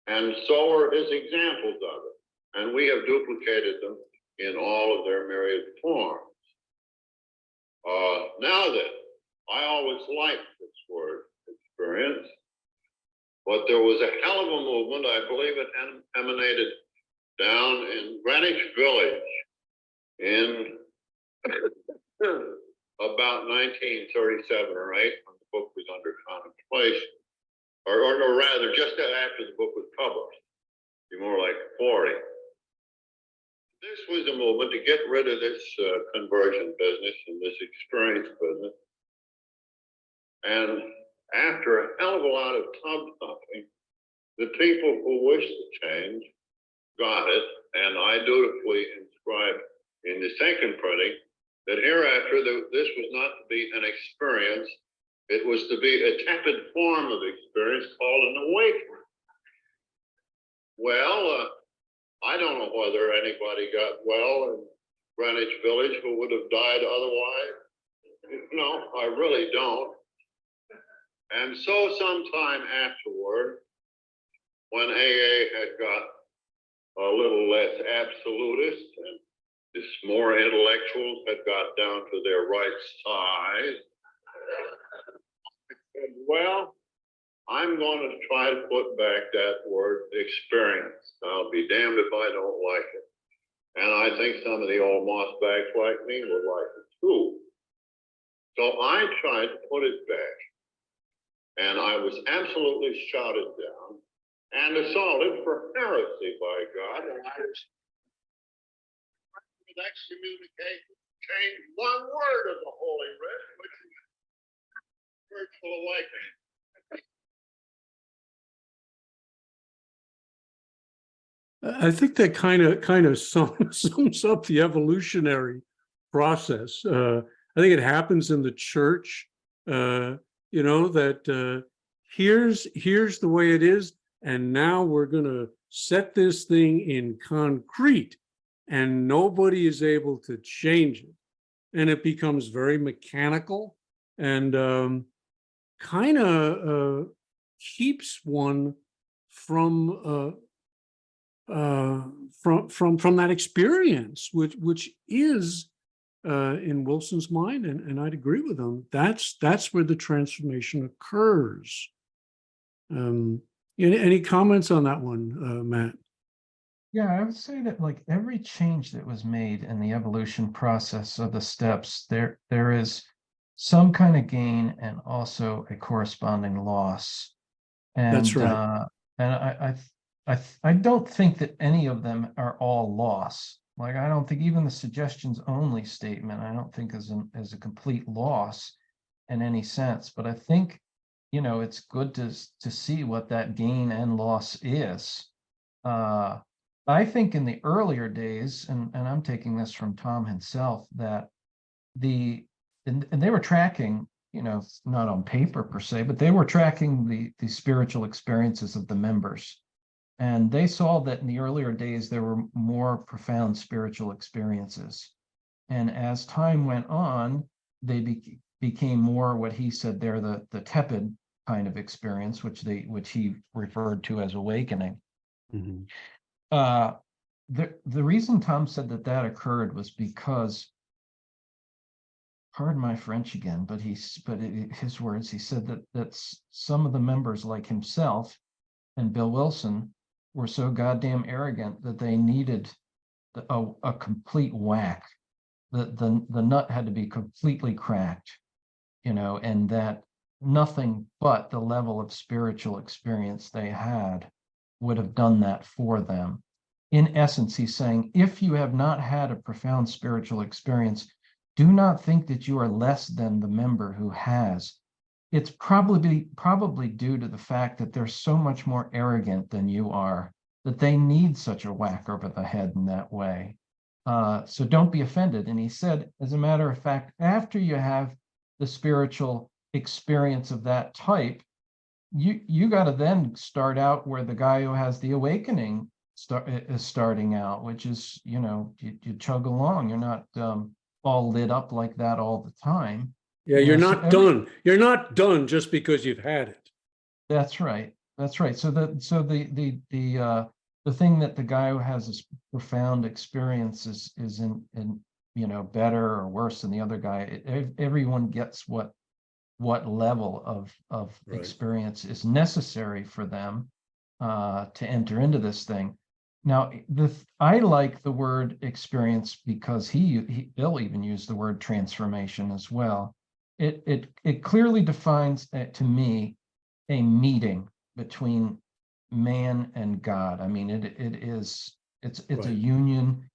and so are his examples of it, and we have duplicated them in all of their myriad forms. Now then, I always liked this word experience, but there was a hell of a movement. I believe it emanated down in Greenwich Village in about 1937 or 8, when the book was under contemplation, or no, rather just after the book was published, be more like 40. This was a movement to get rid of this conversion business and this experience business. And after a hell of a lot of tub thumping, the people who wished to change got it, and I dutifully inscribed in the second printing that hereafter this was not to be an experience, it was to be a tepid form of experience called an awakening. Well, I don't know whether anybody got well in Greenwich Village who would have died otherwise. No, I really don't. And so sometime afterward, when AA had got a little less absolutist and this more intellectuals had got down to their right size, I said, well, I'm going to try to put back that word experience. I'll be damned if I don't like it. And I think some of the old mossbacks like me would like it too. So I tried to put it back. And I was absolutely shouted down and assaulted for heresy by God. And I was excommunicated, changed one word of the Holy Writ, which is spiritual awakening. I think that kind of sums up the evolutionary process. I think it happens in the church, that here's the way it is, and now we're going to set this thing in concrete, and nobody is able to change it, and it becomes very mechanical and kind of keeps one from that experience, which is in Wilson's mind, and I'd agree with him. That's where the transformation occurs. Any comments on that one, Matt? Yeah, I would say that like every change that was made in the evolution process of the steps, there is some kind of gain and also a corresponding loss. And That's right. And I don't think that any of them are all loss. Like I don't think even the suggestions only statement, I don't think is a complete loss in any sense. But I think, it's good to see what that gain and loss is. I think in the earlier days, and I'm taking this from Tom himself, that and they were tracking, not on paper per se, but they were tracking the spiritual experiences of the members. And they saw that in the earlier days, there were more profound spiritual experiences. And as time went on, they became more what he said there, the tepid kind of experience, which he referred to as awakening. Mhm. The reason Tom said that occurred was because, pardon my French again, but his words, he said that some of the members like himself and Bill Wilson were so goddamn arrogant that they needed a complete whack. The nut had to be completely cracked, and that nothing but the level of spiritual experience they had would have done that for them. In essence, he's saying, if you have not had a profound spiritual experience, do not think that you are less than the member who has. It's probably due to the fact that they're so much more arrogant than you are, that they need such a whack over the head in that way. So don't be offended. And he said, as a matter of fact, after you have the spiritual experience of that type, you got to then start out where the guy who has the awakening is starting out, which is, you chug along. You're not all lit up like that all the time. Yeah, you're not done. You're not done just because you've had it. That's right. That's right. So the thing that the guy who has this profound experience is in better or worse than the other guy. Everyone gets what level of Right. experience is necessary for them to enter into this thing. Now, I like the word experience because Bill even used the word transformation as well. It clearly defines to me a meeting between man and God. I mean, it's Right. a union.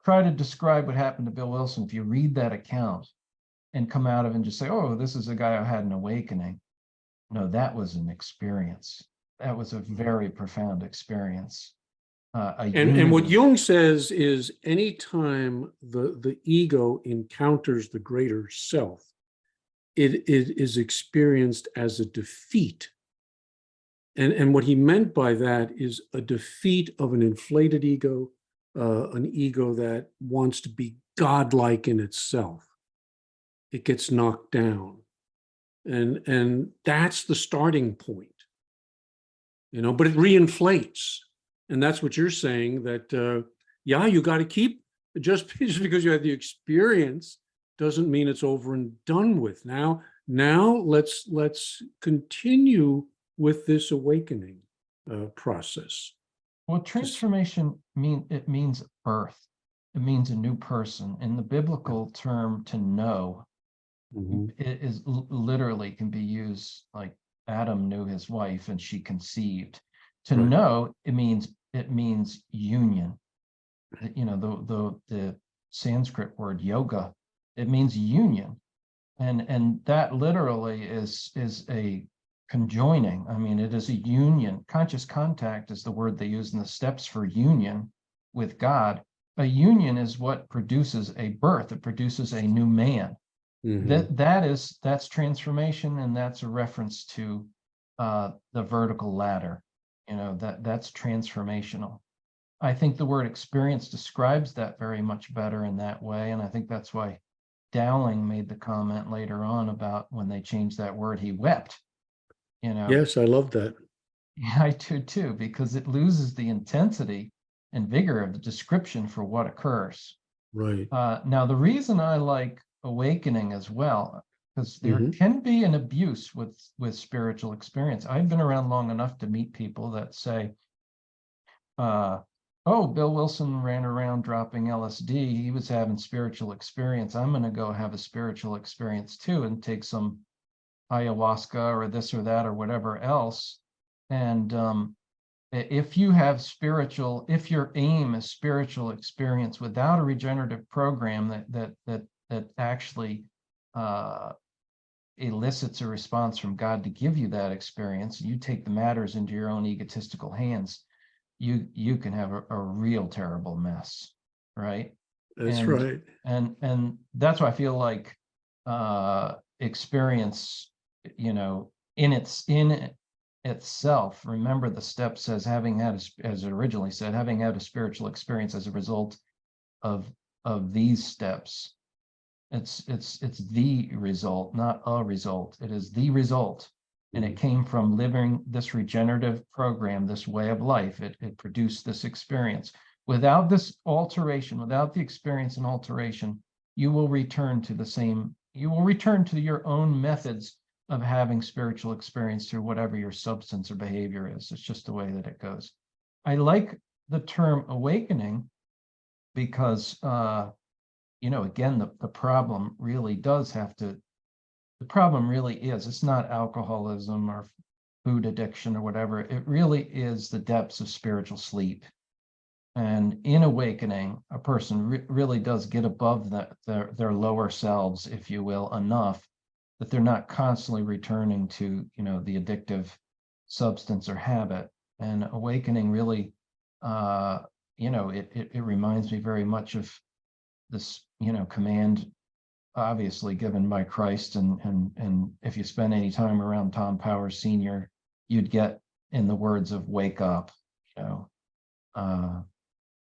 Try to describe what happened to Bill Wilson. If you read that account and come out of it and just say, oh, this is a guy who had an awakening. No, that was an experience. That was a very profound experience. And what Jung says is anytime the ego encounters the greater self, it is experienced as a defeat. And what he meant by that is a defeat of an inflated ego, an ego that wants to be godlike in itself. It gets knocked down. And that's the starting point, but it reinflates. And that's what you're saying, that, you got to keep, just because you had the experience doesn't mean it's over and done with. Now let's continue with this awakening process. Well, transformation means birth. It means a new person. In the biblical term, to know, it is literally can be used like Adam knew his wife and she conceived. To Right. know, it means union. The Sanskrit word yoga, it means union, and that literally is a conjoining. I mean, it is a union. Conscious contact is the word they use in the steps for union with God. A union is what produces a birth. It produces a new man. That's transformation, and that's a reference to the vertical ladder. That's transformational. I think the word experience describes that very much better in that way, and I think that's why Dowling made the comment later on about when they changed that word, he wept. Yes, I love that. Yeah, I do too, because it loses the intensity and vigor of the description for what occurs. Right. Now, the reason I like awakening as well, because there can be an abuse with spiritual experience. I've been around long enough to meet people that say, oh, Bill Wilson ran around dropping LSD. He was having spiritual experience. I'm going to go have a spiritual experience too and take some ayahuasca or this or that or whatever else. And if you have if your aim is spiritual experience without a regenerative program that actually elicits a response from God to give you that experience, you take the matters into your own egotistical hands, you can have a real terrible mess, right? That's right. And that's why I feel like experience, in itself, remember the step says having had, as it originally said, having had a spiritual experience as a result of these steps. It's the result, not a result. It is the result. And it came from living this regenerative program, this way of life. It produced this experience. Without this alteration, without the experience and alteration, you will return to the same, you will return to your own methods of having spiritual experience through whatever your substance or behavior is. It's just the way that it goes. I like the term awakening because, again, the problem really does have to, the problem really is, it's not alcoholism or food addiction or whatever. It really is the depths of spiritual sleep. And in awakening, a person really does get above their lower selves, if you will, enough that they're not constantly returning to, the addictive substance or habit. And awakening really, it reminds me very much of this, command, obviously given by Christ. And if you spend any time around Tom Powers Sr., you'd get in the words of wake up,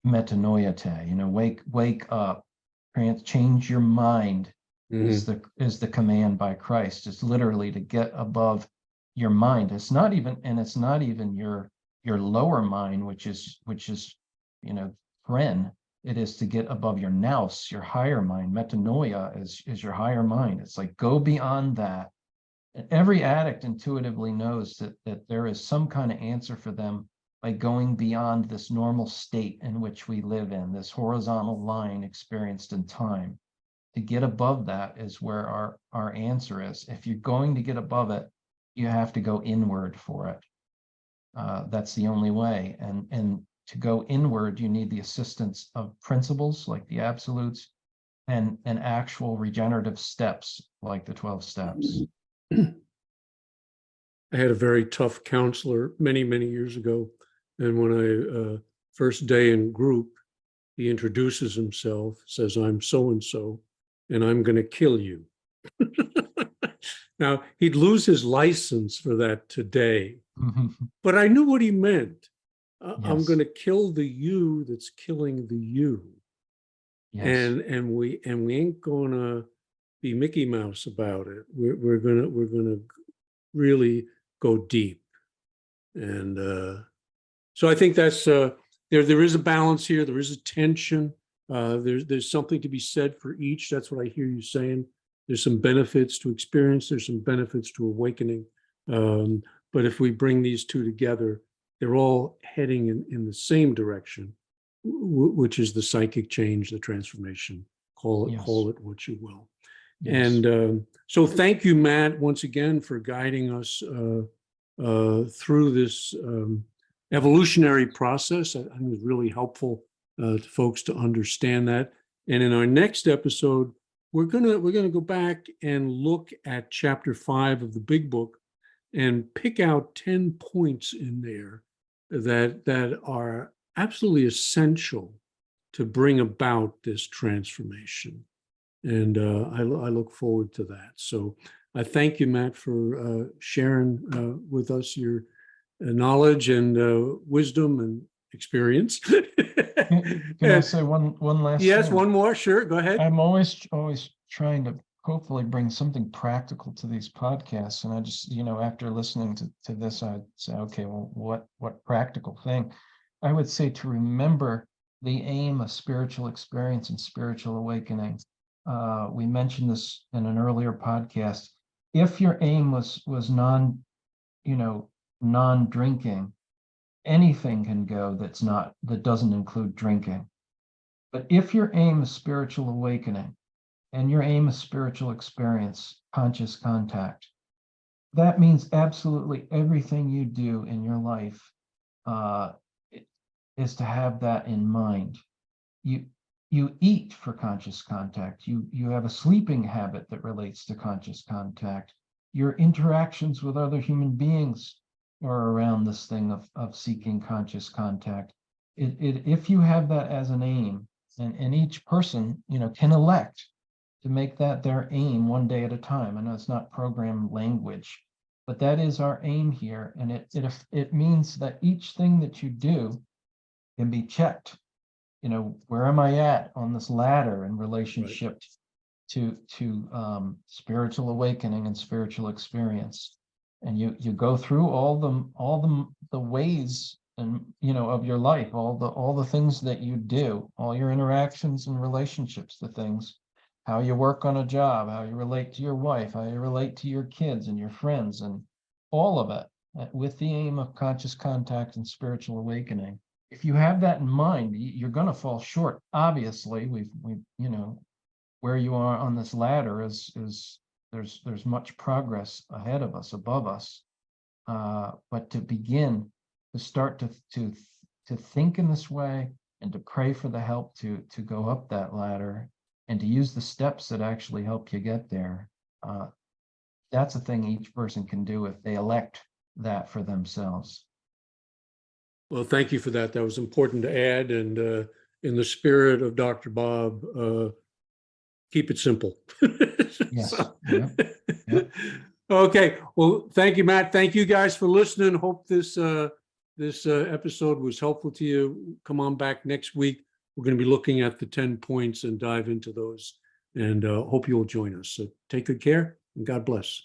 metanoiate, wake up, change your mind is the command by Christ. It's literally to get above your mind. It's not even your lower mind, which is phren. It is to get above your nous, your higher mind. Metanoia is your higher mind. It's like go beyond that. And every addict intuitively knows that there is some kind of answer for them by going beyond this normal state in which we live in, this horizontal line experienced in time. To get above that is where our answer is. If you're going to get above it, you have to go inward for it. That's the only way. And to go inward, you need the assistance of principles like the absolutes and actual regenerative steps like the 12 steps. I had a very tough counselor many, many years ago. And when I first day in group, he introduces himself, says, I'm so-and-so, and I'm going to kill you. Now, he'd lose his license for that today, but I knew what he meant. I'm going to kill the you that's killing the you. Yes. And we ain't going to be Mickey Mouse about it. We're gonna really go deep. And so I think that's there is a balance here. There is a tension. There's something to be said for each. That's what I hear you saying. There's some benefits to experience. There's some benefits to awakening. But if we bring these two together, they're all heading in the same direction, which is the psychic change, the transformation. Call it what you will. Yes. And so thank you, Matt, once again for guiding us through this evolutionary process. I think it was really helpful to folks to understand that. And in our next episode, we're gonna go back and look at chapter 5 of the Big Book and pick out 10 points in there that are absolutely essential to bring about this transformation. And I look forward to that. So I thank you, Matt, for sharing with us your knowledge and wisdom and experience. Can I say one last Yes, thing? one more. Sure, go ahead. I'm always trying to hopefully bring something practical to these podcasts. And I just, after listening to this, I'd say, okay, well, what practical thing? I would say to remember the aim of spiritual experience and spiritual awakening. We mentioned this in an earlier podcast. If your aim was non-drinking, anything can go that doesn't include drinking. But if your aim is spiritual awakening and your aim is spiritual experience, conscious contact, that means absolutely everything you do in your life is to have that in mind. You eat for conscious contact. You have a sleeping habit that relates to conscious contact. Your interactions with other human beings are around this thing of seeking conscious contact. If you have that as an aim, and each person, can elect to make that their aim one day at a time. I know it's not program language, But that is our aim here, and it means that each thing that you do can be checked. You know, where am I at on this ladder in relationship to spiritual awakening and spiritual experience? And you go through all the ways and, you know, of your life, all the things that you do, all your interactions and relationships to things, how you work on a job, how you relate to your wife, how you relate to your kids and your friends, and all of it with the aim of conscious contact and spiritual awakening. If you have that in mind, you're going to fall short. Obviously, we you know, where you are on this ladder is there's much progress ahead of us, above us. But to begin to start to think in this way and to pray for the help to go up that ladder and to use the steps that actually help you get there. That's a thing each person can do if they elect that for themselves. Well, thank you for that. That was important to add. And in the spirit of Dr. Bob, keep it simple. Yes. So- Yep. Okay. Well, thank you, Matt. Thank you guys for listening. Hope this episode was helpful to you. Come on back next week. We're going to be looking at the 10 points and dive into those, and hope you'll join us. So take good care and God bless.